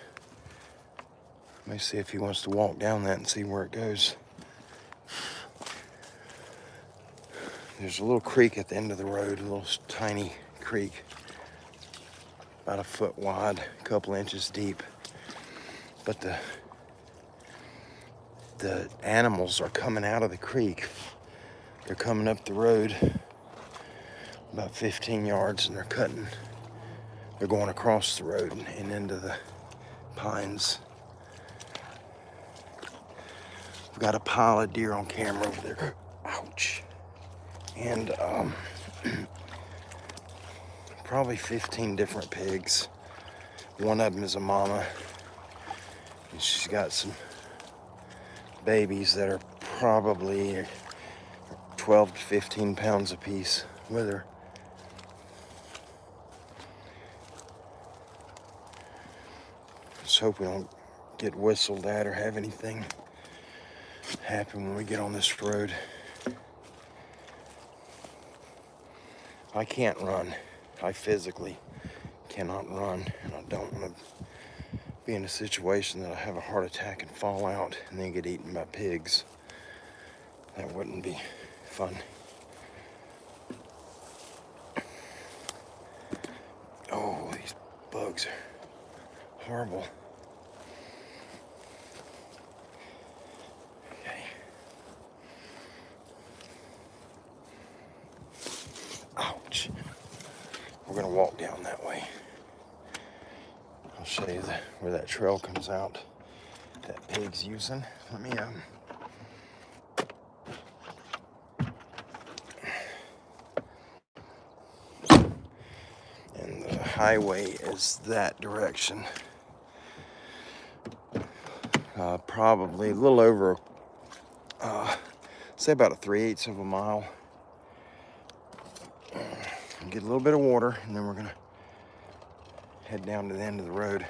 Let me see if he wants to walk down that and see where it goes. There's a little creek at the end of the road, a little tiny creek, about a foot wide, a couple inches deep. But the animals are coming out of the creek. They're coming up the road about 15 yards, and they're going across the road and into the pines. We've got a pile of deer on camera over there. Ouch. And probably 15 different pigs. One of them is a mama, and she's got some babies that are probably 12 to 15 pounds apiece with her. Just hope we don't get whistled at or have anything happen when we get on this road. I can't run. I physically cannot run, and I don't want to be in a situation that I have a heart attack and fall out and then get eaten by pigs. That wouldn't be fun. Oh, these bugs are horrible. Okay. Ouch. We're gonna walk down that way. I'll show you where that trail comes out that pig's using. Let me and the highway is that direction. Probably a little over, say about a 3/8 of a mile. Get a little bit of water, and then we're gonna head down to the end of the road.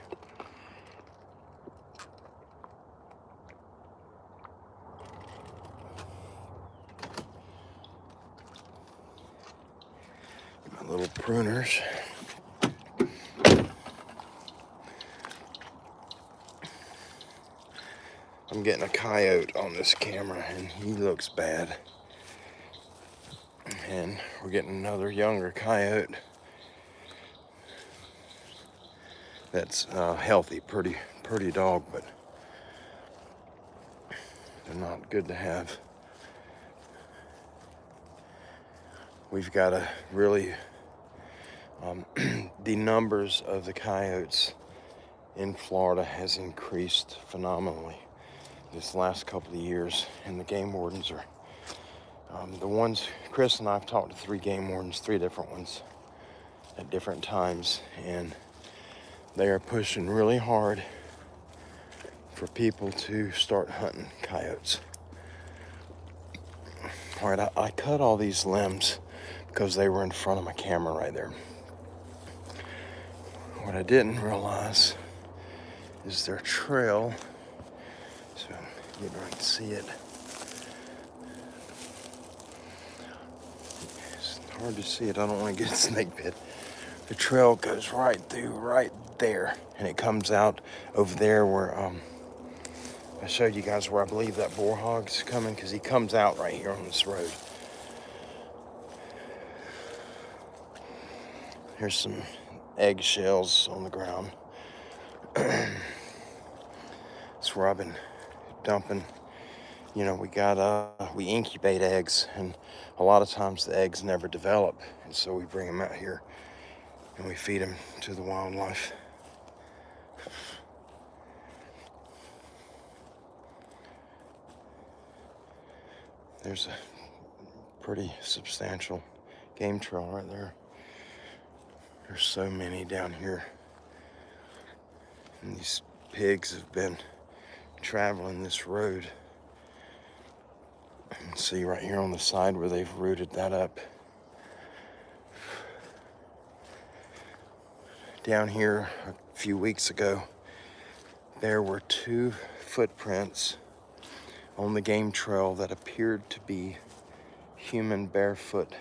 Get my little pruners. I'm getting a coyote on this camera, and he looks bad. And we're getting another younger coyote that's healthy, pretty dog, but they're not good to have. We've got to really, the numbers of the coyotes in Florida has increased phenomenally this last couple of years, and the game wardens are, the ones, Chris and I have talked to 3 game wardens, 3 different ones at different times, and they are pushing really hard for people to start hunting coyotes. All right, I cut all these limbs because they were in front of my camera right there. What I didn't realize is their trail. So you don't see it. It's hard to see it. I don't want to get a snake bit. The trail goes right through right there, and it comes out over there where I showed you guys where I believe that boar hog's coming, because he comes out right here on this road. Here's some eggshells on the ground. That's where I've been dumping. You know, we incubate eggs, and a lot of times the eggs never develop, and so we bring them out here and we feed them to the wildlife. There's a pretty substantial game trail right there. There's so many down here, and these pigs have been traveling this road. You can see right here on the side where they've rooted that up. Down here a few weeks ago, there were 2 footprints on the game trail that appeared to be human barefoot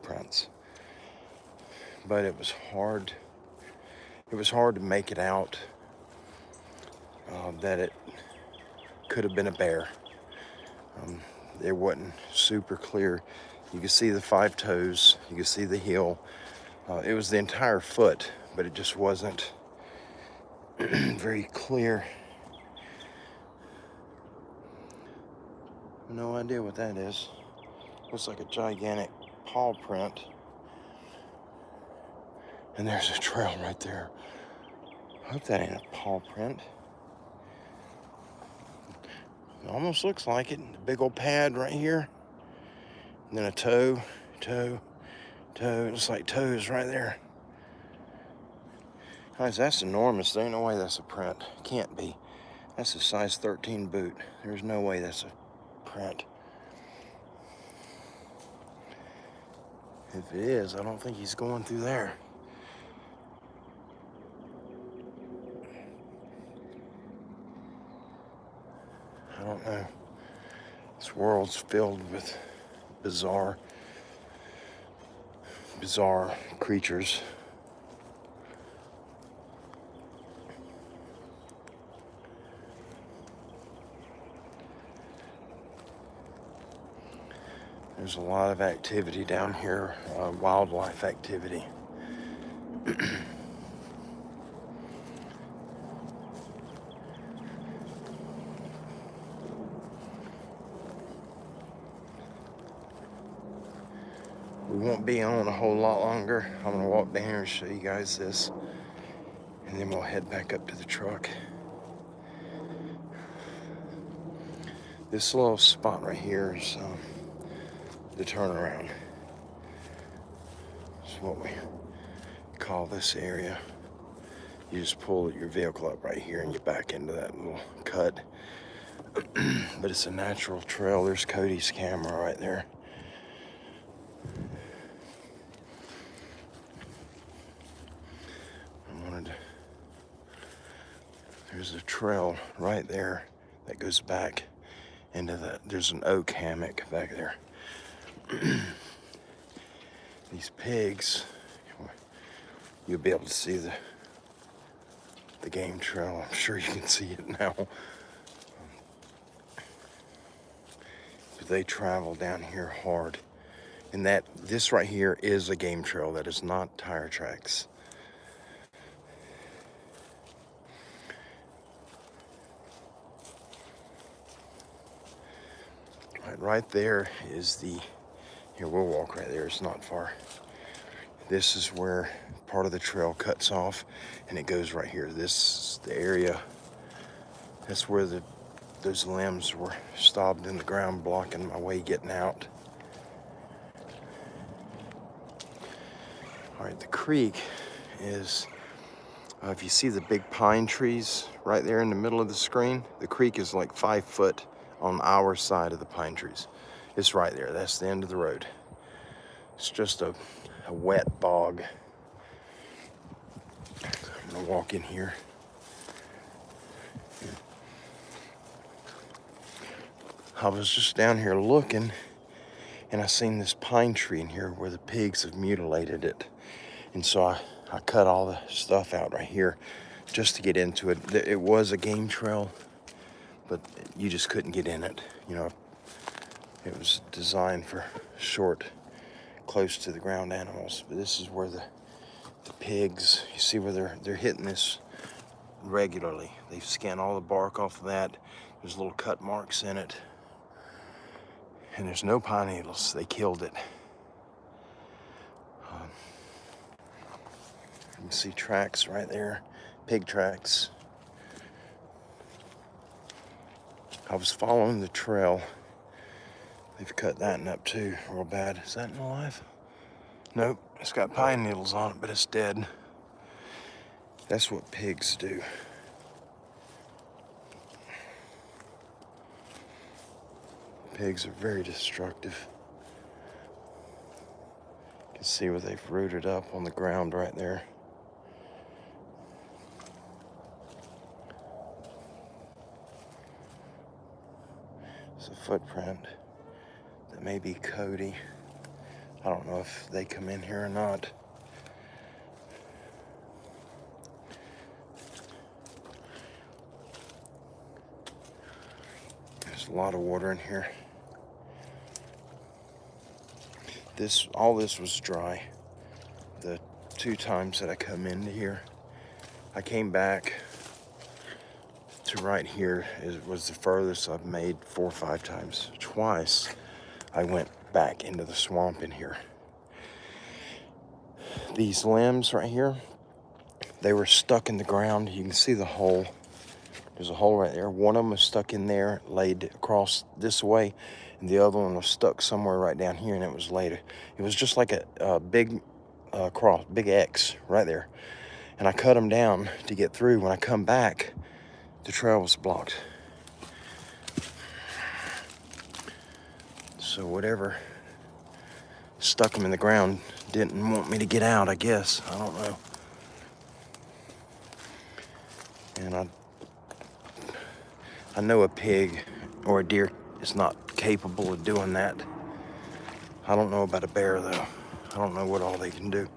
prints. But it was hard to make it out that it could have been a bear. It wasn't super clear. You could see the 5 toes, you could see the heel. It was the entire foot, but it just wasn't very clear. No idea what that is. Looks like a gigantic paw print. And there's a trail right there. I hope that ain't a paw print. It almost looks like it. A big old pad right here. And then a toe. It looks like toes right there. Guys, that's enormous. There ain't no way that's a print. Can't be. That's a size 13 boot. There's no way that's a print. If it is, I don't think he's going through there. I don't know. This world's filled with bizarre creatures. There's a lot of activity down here, wildlife activity. We won't be on a whole lot longer. I'm gonna walk down here and show you guys this, and then we'll head back up to the truck. This little spot right here is the turnaround. It's what we call this area. You just pull your vehicle up right here and you back into that little cut. But it's a natural trail. There's Cody's camera right there. There's a trail right there that goes back into that. There's an oak hammock back there. These pigs, you'll be able to see the game trail. I'm sure you can see it now. But they travel down here hard. And this right here is a game trail. That is not tire tracks. Right there is here we'll walk right there, it's not far. This is where part of the trail cuts off and it goes right here. This is the area, that's where those limbs were stopped in the ground, blocking my way getting out. All right, the creek is, if you see the big pine trees right there in the middle of the screen, the creek is like 5 foot on our side of the pine trees. It's right there. That's the end of the road. It's just a wet bog. gonna walk in here. I was just down here looking, and I seen this pine tree in here where the pigs have mutilated it. And so I cut all the stuff out right here just to get into it. It was a game trail, but you just couldn't get in it. You know, it was designed for short, close to the ground animals. But this is where the pigs, you see where they're hitting this regularly. They've scanned all the bark off of that. There's little cut marks in it. And there's no pine needles. They killed it. You can see tracks right there, pig tracks. I was following the trail. They've cut that one up too, real bad. Is that alive? Nope, it's got pine needles on it, but it's dead. That's what pigs do. Pigs are very destructive. You can see where they've rooted up on the ground right there. It's a footprint that may be Cody. I don't know if they come in here or not. There's a lot of water in here. All this was dry. The 2 times that I come into here, I came back to right here. It was the furthest I've made 4 or 5 times. Twice I went back into the swamp in here. These limbs right here, they were stuck in the ground. You can see the hole. There's a hole right there. One of them was stuck in there, laid across this way, and the other one was stuck somewhere right down here, and it was laid. It was just like a big cross, big X right there. And I cut them down to get through. When I come back, the trail was blocked. So whatever stuck them in the ground didn't want me to get out, I guess. I don't know. And I know a pig or a deer is not capable of doing that. I don't know about a bear, though. I don't know what all they can do.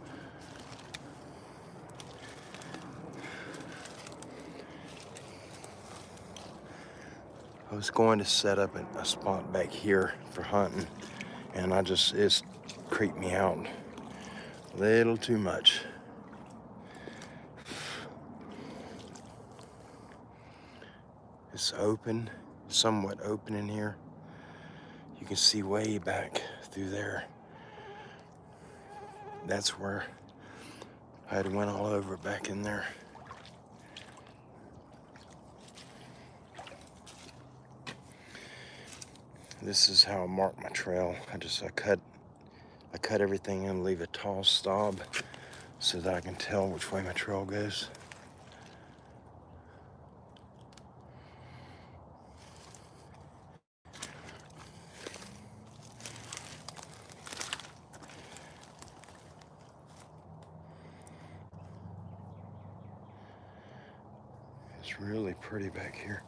I was going to set up a spot back here for hunting, and it's creeped me out a little too much. It's open, somewhat open in here. You can see way back through there. That's where I had went all over back in there. This is how I mark my trail. I cut everything in, leave a tall stub so that I can tell which way my trail goes. It's really pretty back here.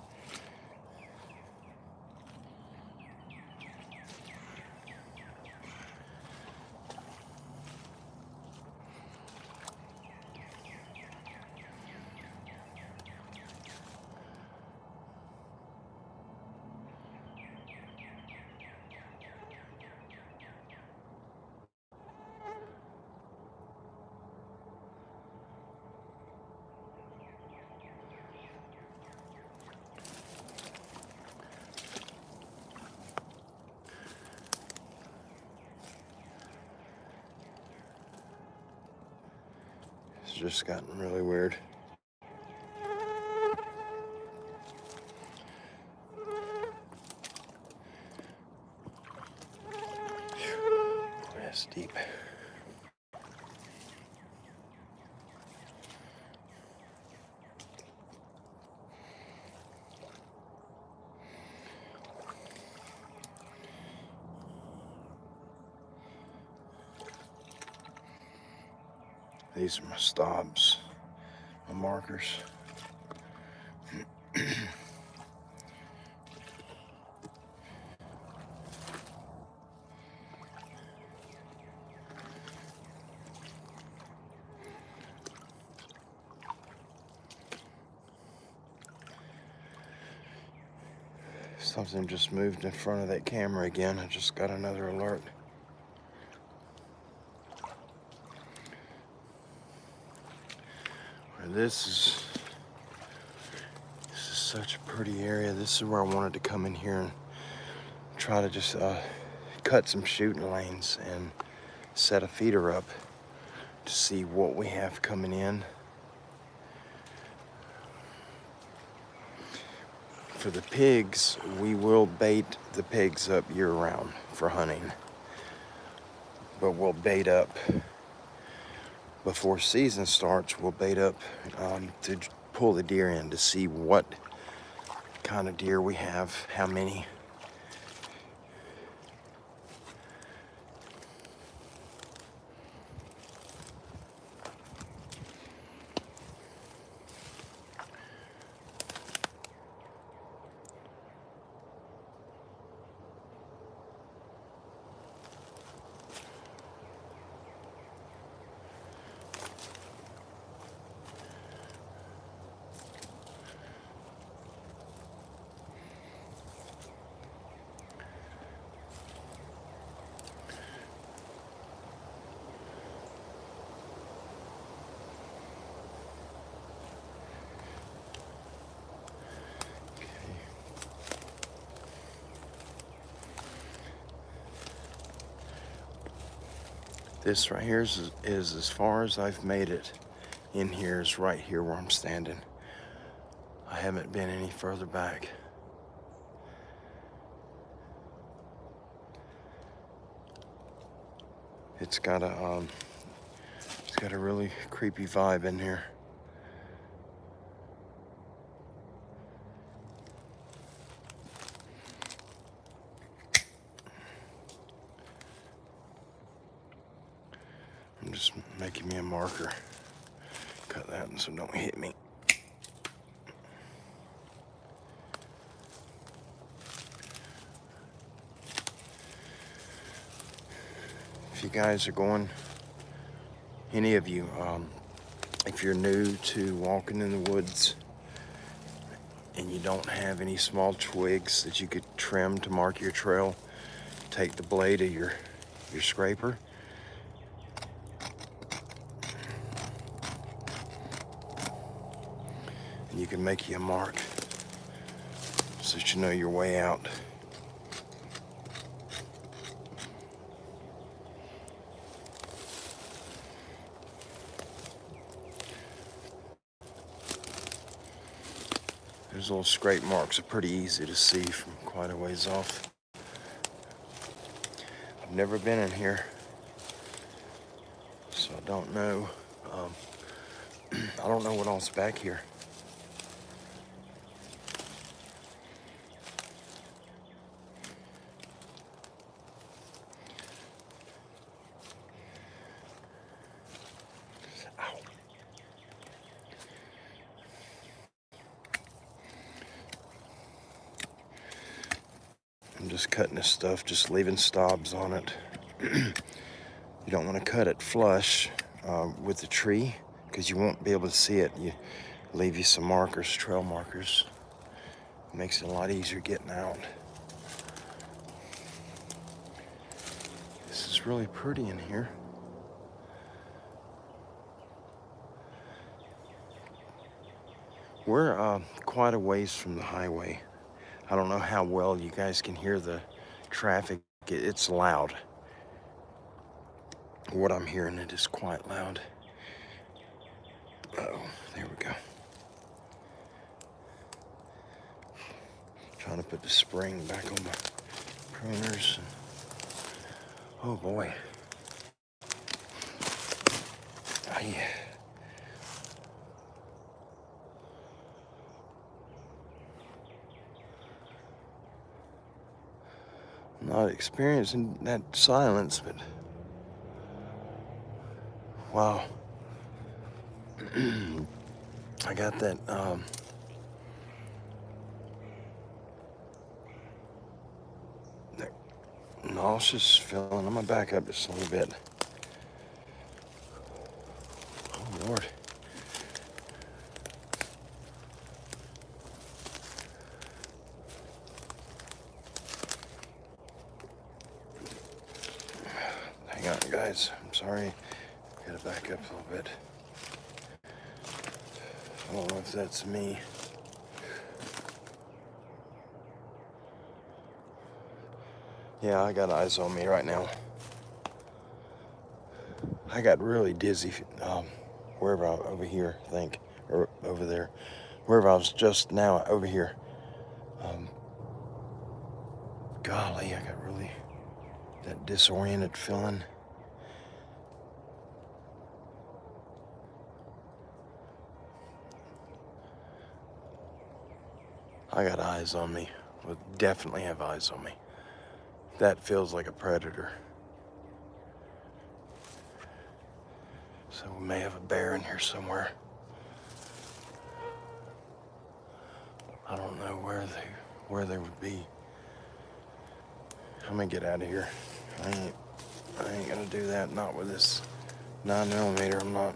It's just gotten really weird. That's deep. These are my stobs, the markers. Something just moved in front of that camera again. I just got another alert. This is such a pretty area. This is where I wanted to come in here and try to just cut some shooting lanes and set a feeder up to see what we have coming in. For the pigs, we will bait the pigs up year-round for hunting, but we'll bait up before season starts. We'll bait up to pull the deer in to see what kind of deer we have, how many. This right here is as far as I've made it in here, is right here where I'm standing. I haven't been any further back. It's got a really creepy vibe in here. I'm just making me a marker. Cut that so don't hit me. If you guys are going, any of you, if you're new to walking in the woods and you don't have any small twigs that you could trim to mark your trail, take the blade of your scraper and you can make you a mark so that you know your way out. Those little scrape marks are pretty easy to see from quite a ways off. I've never been in here, so I don't know. I don't know what else back here. Ow. I'm just cutting this stuff, just leaving stobs on it. You don't want to cut it flush with the tree because you won't be able to see it. You leave you some markers, trail markers. It makes it a lot easier getting out. This is really pretty in here. We're quite a ways from the highway. I don't know how well you guys can hear the traffic. It's loud. What I'm hearing, it is quite loud. Uh-oh, there we go. Trying to put the spring back on my pruners. Oh boy. Yeah. Not experiencing that silence, but wow. I got that that nauseous feeling. I'm gonna back up just a little bit. Oh Lord. Hang on, guys. I'm sorry. Gotta back up a little bit. I don't know if that's me. Yeah, I got eyes on me right now. I got really dizzy wherever over here, I think, or over there, wherever I was just now over here. Golly, I got really that disoriented feeling. I got eyes on me. Would definitely have eyes on me. That feels like a predator. So we may have a bear in here somewhere. I don't know where they would be. I'm gonna get out of here. I ain't gonna do that. Not with this 9mm. I'm not.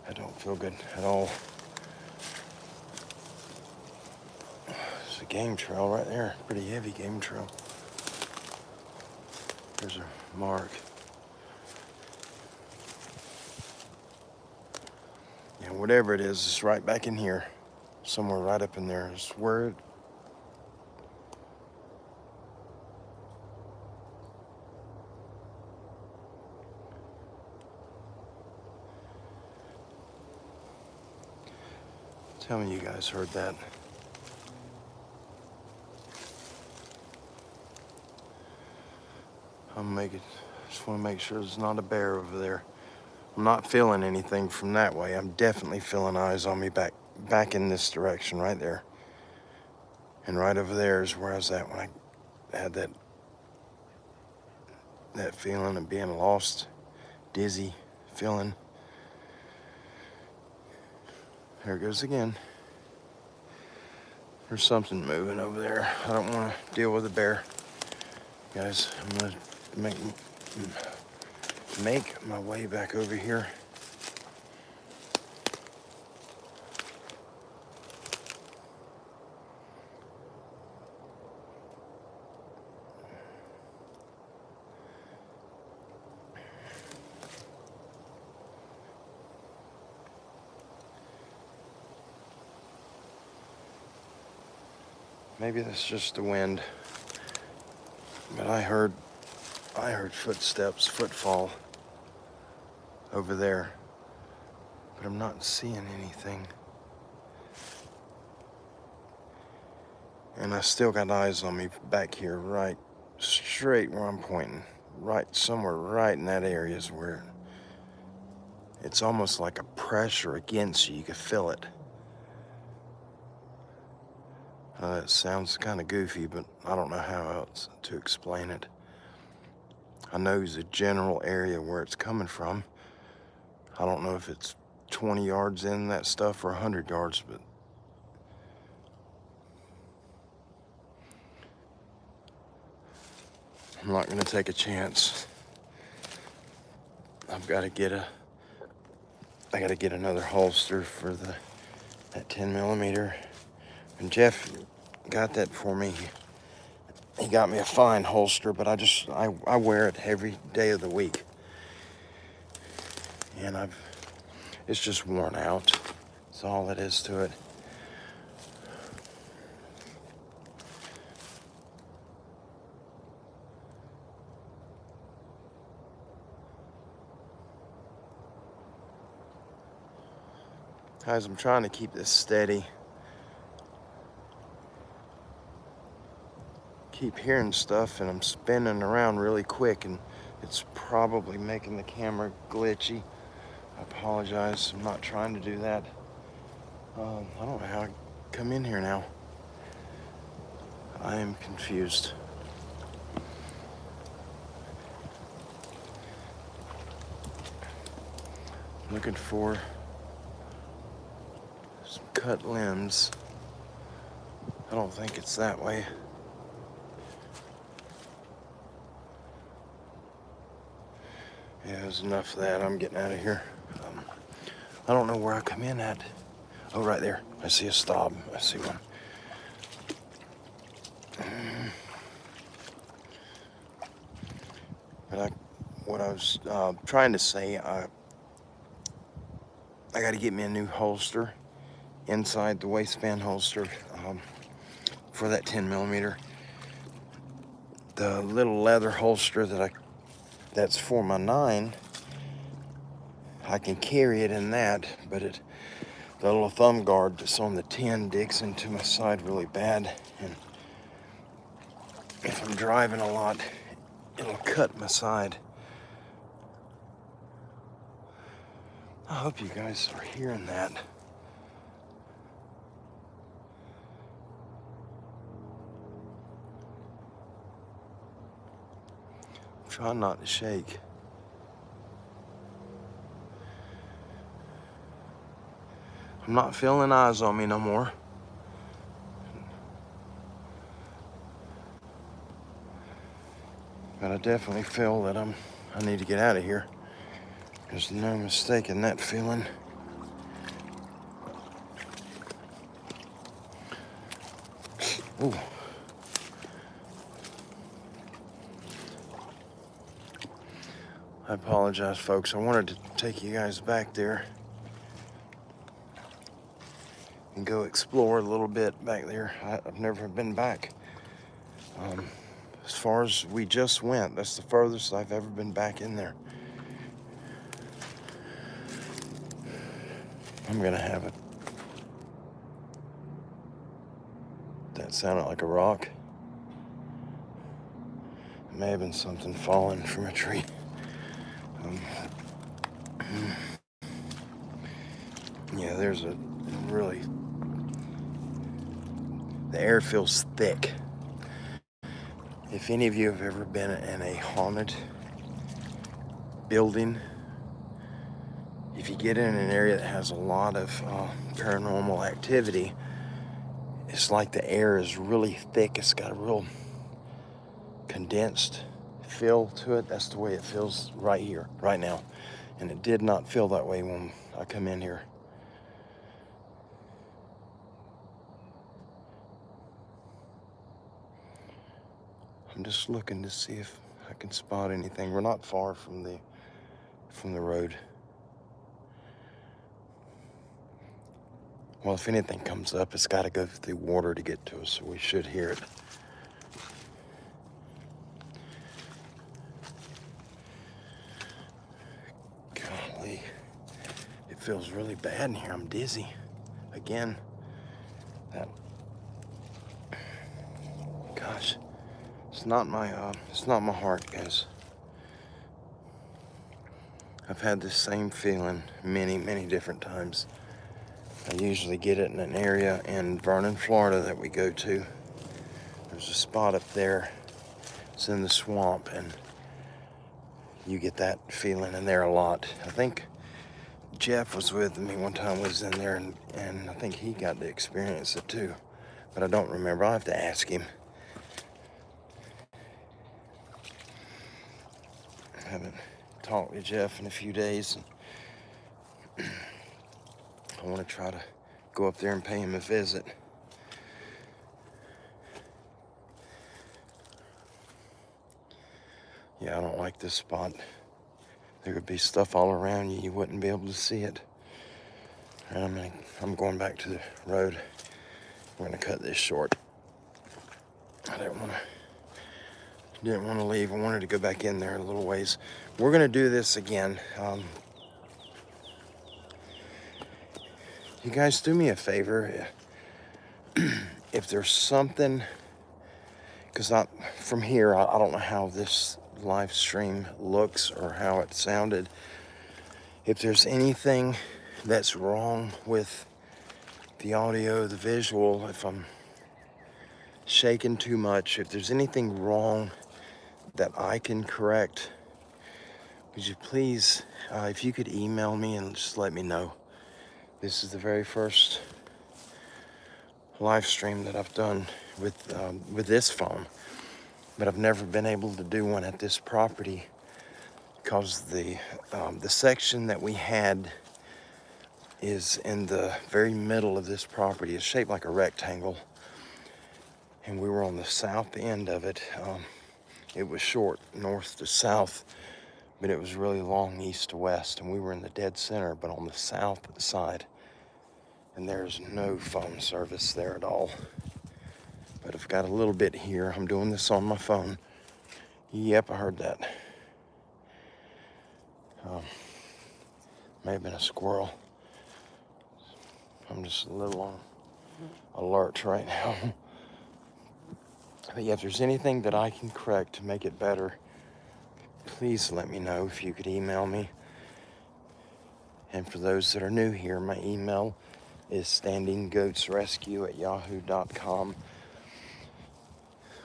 I don't feel good at all. There's a game trail right there. Pretty heavy game trail. There's a mark. Yeah, whatever it is, it's right back in here. Somewhere right up in there is where it. Tell me you guys heard that. Just want to make sure there's not a bear over there. I'm not feeling anything from that way. I'm definitely feeling eyes on me back in this direction right there. And right over there is where I was at when I had that feeling of being lost, dizzy feeling. There it goes again. There's something moving over there. I don't want to deal with a bear. Guys, I'm going to make my way back over here. Maybe that's just the wind, but I heard footsteps, footfall over there, but I'm not seeing anything. And I still got eyes on me back here, right straight where I'm pointing, right somewhere right in that area is where it's almost like a pressure against you. You can feel it. It sounds kind of goofy, but I don't know how else to explain it. I know it's a general area where it's coming from. I don't know if it's 20 yards in that stuff or 100 yards, but I'm not going to take a chance. I got to get another holster for that 10mm. And Jeff got that for me. He got me a fine holster, but I wear it every day of the week. And it's just worn out. That's all that is to it. Guys, I'm trying to keep this steady. Keep hearing stuff and I'm spinning around really quick and it's probably making the camera glitchy. I apologize. I'm not trying to do that. I don't know how I come in here now. I am confused. Looking for some cut limbs. I don't think it's that way. Yeah, there's enough of that. I'm getting out of here. I don't know where I come in at. Oh, right there. I see a stop. I see one. But what I was trying to say, I got to get me a new holster inside the waistband holster for that 10 millimeter. The little leather holster that's for my 9, I can carry it in that, but the little thumb guard that's on the 10 digs into my side really bad, and if I'm driving a lot, it'll cut my side. I hope you guys are hearing that. I'm trying not to shake. I'm not feeling eyes on me no more. But I definitely feel that I need to get out of here. There's no mistaking that feeling. Ooh. I apologize, folks. I wanted to take you guys back there and go explore a little bit back there. I've never been back. As far as we just went, that's the furthest I've ever been back in there. I'm gonna have it. That sounded like a rock. It may have been something falling from a tree. Yeah, there's a really, the air feels thick. If any of you have ever been in a haunted building, if you get in an area that has a lot of paranormal activity, it's like the air is really thick. It's got a real condensed feel to it. That's the way it feels right here, right now. And it did not feel that way when I come in here. I'm just looking to see if I can spot anything. We're not far from the road. Well, if anything comes up, it's got to go through water to get to us, so we should hear it. Golly, it feels really bad in here. I'm dizzy. Again, gosh, it's not my heart, guys. I've had this same feeling many, many different times. I usually get it in an area in Vernon, Florida that we go to. There's a spot up there. It's in the swamp, and you get that feeling in there a lot. I think Jeff was with me one time, was in there, and I think he got to experience it too. But I don't remember. I'll have to ask him. I haven't talked to Jeff in a few days. I want to try to go up there and pay him a visit. Yeah, I don't like this spot. There could be stuff all around you. You wouldn't be able to see it. And I'm going back to the road. We're gonna cut this short. I didn't want to leave. I wanted to go back in there a little ways. We're gonna do this again. You guys do me a favor. If there's something, because from here, I don't know how this live stream looks or how it sounded. If there's anything that's wrong with the audio, the visual, if I'm shaking too much, if there's anything wrong that I can correct, would you please, if you could email me and just let me know. This is the very first live stream that I've done with this phone, but I've never been able to do one at this property because the section that we had is in the very middle of this property. It's shaped like a rectangle, and we were on the south end of it. It was short north to south, but it was really long east to west, and we were in the dead center, but on the south side, and there's no phone service there at all. But I've got a little bit here. I'm doing this on my phone. Yep, I heard that. May have been a squirrel. I'm just a little on alert right now. But yeah, if there's anything that I can correct to make it better, please let me know. If you could email me. And for those that are new here, my email is standinggoatsrescue@yahoo.com.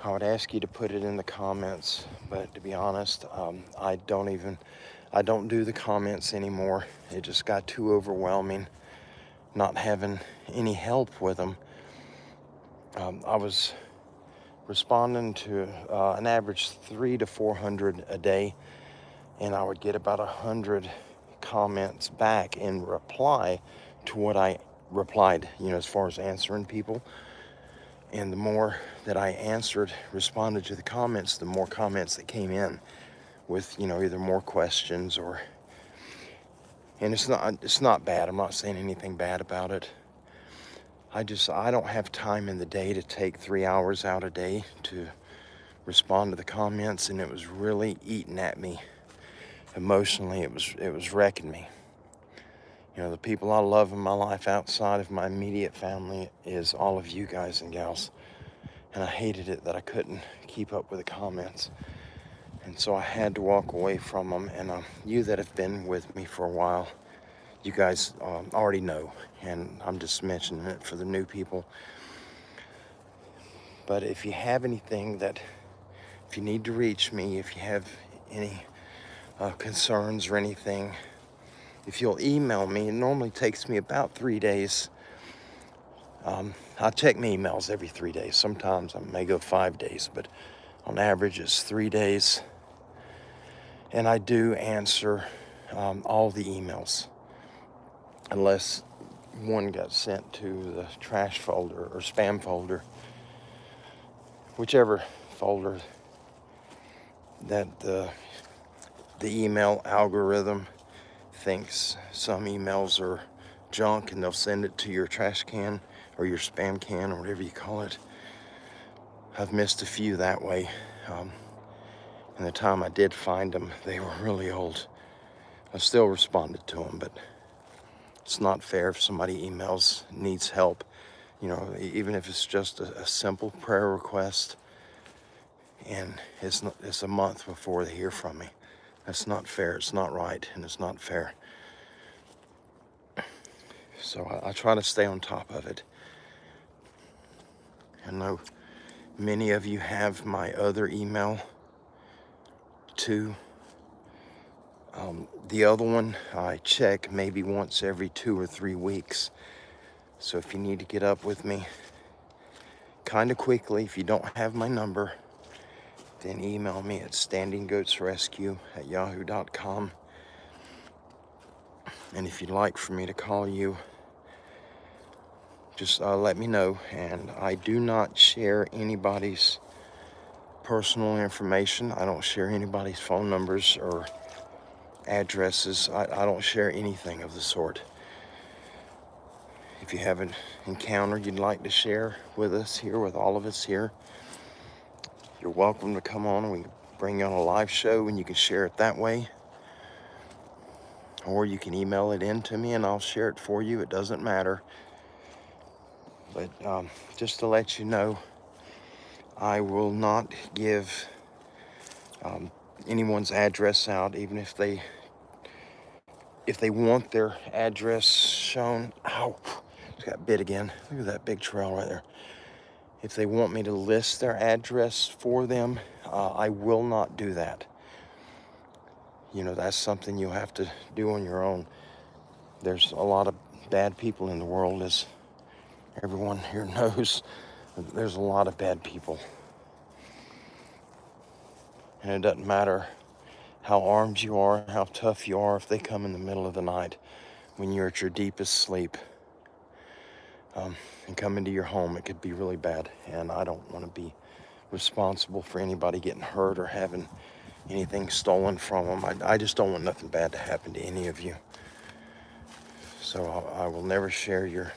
I would ask you to put it in the comments, but to be honest, I don't do the comments anymore. It just got too overwhelming, not having any help with them. I was responding to an average 300 to 400 a day, and I would get about 100 comments back in reply to what I replied, as far as answering people. And the more that I responded to the comments, the more comments that came in with, either more questions and it's not bad. I'm not saying anything bad about it. I don't have time in the day to take 3 hours out a day to respond to the comments, and it was really eating at me emotionally. It was wrecking me. The people I love in my life outside of my immediate family is all of you guys and gals. And I hated it that I couldn't keep up with the comments. And so I had to walk away from them. And you that have been with me for a while, you guys already know. And I'm just mentioning it for the new people. But if you have anything if you need to reach me, if you have any concerns or anything, if you'll email me, it normally takes me about 3 days. I check my emails every 3 days. Sometimes I may go 5 days, but on average it's 3 days. And I do answer all the emails, unless one got sent to the trash folder or spam folder, whichever folder that the email algorithm thinks some emails are junk, and they'll send it to your trash can or your spam can or whatever you call it. I've missed a few that way. And the time I did find them, they were really old. I still responded to them, but it's not fair if somebody needs help, even if it's just a simple prayer request, and it's a month before they hear from me. That's not fair. It's not right, and it's not fair. So I try to stay on top of it. I know many of you have my other email too. The other one I check maybe once every 2 or 3 weeks. So if you need to get up with me kind of quickly, if you don't have my number, then email me at standinggoatsrescue@yahoo.com. And if you'd like for me to call you, just let me know. And I do not share anybody's personal information. I don't share anybody's phone numbers or addresses. I don't share anything of the sort. If you have an encounter you'd like to share with us here, with all of us here, you're welcome to come on. We can bring you on a live show and you can share it that way. Or you can email it in to me and I'll share it for you. It doesn't matter. But just to let you know, I will not give anyone's address out, even if they want their address shown. Ow, just got bit again. Look at that big trail right there. If they want me to list their address for them, I will not do that. you know, that's something you'll have to do on your own. There's a lot of bad people in the world, as everyone here knows. There's a lot of bad people. And it doesn't matter how armed you are, how tough you are, if they come in the middle of the night when you're at your deepest sleep and come into your home, it could be really bad. And I don't want to be responsible for anybody getting hurt or having anything stolen from them. I just don't want nothing bad to happen to any of you. So I will never share your,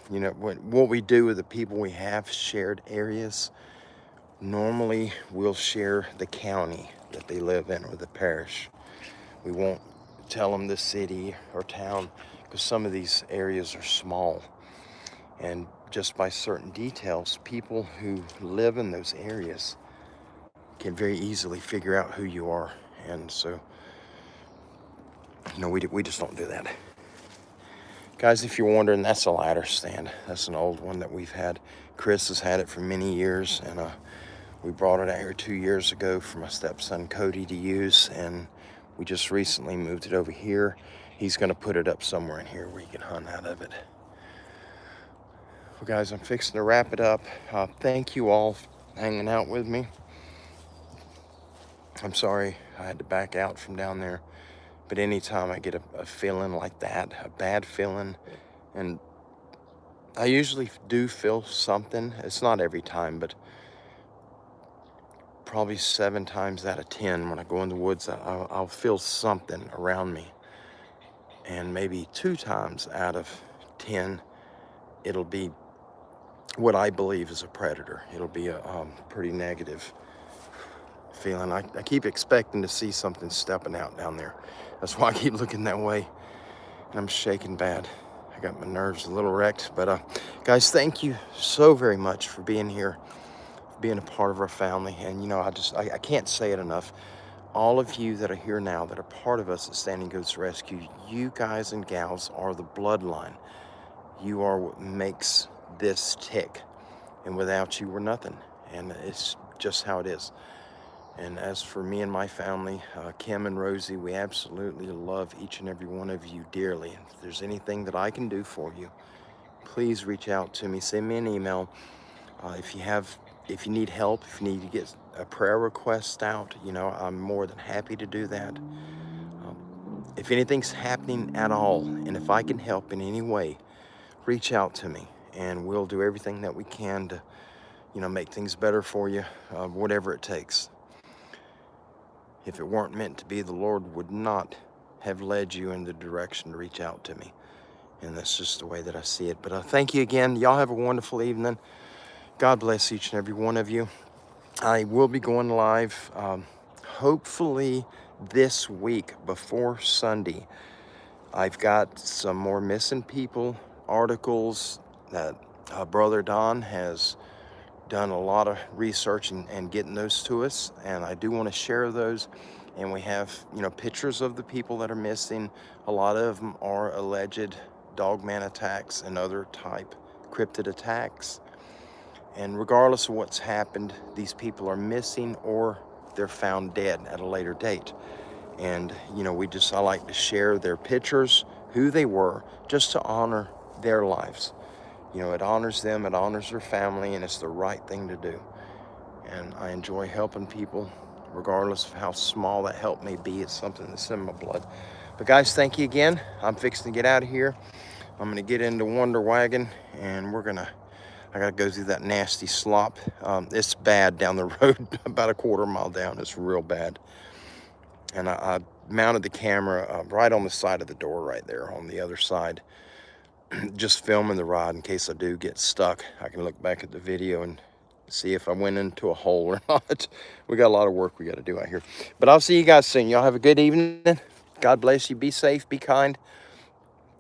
you know, what we do with the people we have shared areas. Normally, we'll share the county that they live in or the parish. We won't tell them the city or town because some of these areas are small. And just by certain details, people who live in those areas can very easily figure out who you are. And so, you know, we just don't do that. Guys, if you're wondering, that's a ladder stand. That's an old one that we've had. Chris has had it for many years, and we brought it out here 2 years ago for my stepson Cody to use, and we just recently moved it over here. He's gonna put it up somewhere in here where he can hunt out of it. Well, guys, I'm fixing to wrap it up. Thank you all for hanging out with me. I'm sorry I had to back out from down there, but anytime I get a feeling like that, a bad feeling, and I usually do feel something. It's not every time, but probably 7 times out of 10 when I go in the woods, I'll feel something around me. And maybe 2 times out of 10, it'll be what I believe is a predator. It'll be a pretty negative feeling. I keep expecting to see something stepping out down there. That's why I keep looking that way. And I'm shaking bad. I got my nerves a little wrecked. But guys, thank you so very much for being here, being a part of our family. And you know, I can't say it enough. All of you that are here now, that are part of us at Standing Goats Rescue, you guys and gals are the bloodline. You are what makes this tick. And without you, we're nothing. And it's just how it is. And as for me and my family, Kim and Rosie, we absolutely love each and every one of you dearly. If there's anything that I can do for you, please reach out to me. Send me an email. If you need help, if you need to get a prayer request out, you know, I'm more than happy to do that. If anything's happening at all, and if I can help in any way, reach out to me, and we'll do everything that we can to, you know, make things better for you, whatever it takes. If it weren't meant to be, the Lord would not have led you in the direction to reach out to me. And that's just the way that I see it. But thank you again. Y'all have a wonderful evening. God bless each and every one of you. I will be going live hopefully this week before Sunday. I've got some more missing people articles that Brother Don has done a lot of research and getting those to us, and I do want to share those. And we have, you know, pictures of the people that are missing. A lot of them are alleged dogman attacks and other type cryptid attacks. And regardless of what's happened, these people are missing or they're found dead at a later date. And, you know, I like to share their pictures, who they were, just to honor their lives. You know, it honors them, it honors their family, and it's the right thing to do. And I enjoy helping people, regardless of how small that help may be. It's something that's in my blood. But guys, thank you again. I'm fixing to get out of here. I'm gonna get into Wonder Wagon, and I gotta go through that nasty slop. It's bad down the road, about a quarter mile down. It's real bad. And I mounted the camera right on the side of the door right there on the other side. Just filming the ride in case I do get stuck. I can look back at the video and see if I went into a hole or not. We got a lot of work we got to do out here. But I'll see you guys soon. Y'all have a good evening. God bless you. Be safe. Be kind.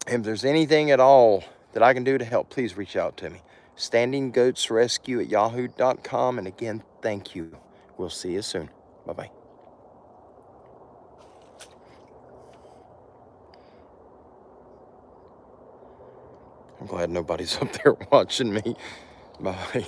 And if there's anything at all that I can do to help, please reach out to me. standinggoatsrescue@yahoo.com. And again, thank you. We'll see you soon. Bye-bye. I'm glad nobody's up there watching me. Bye.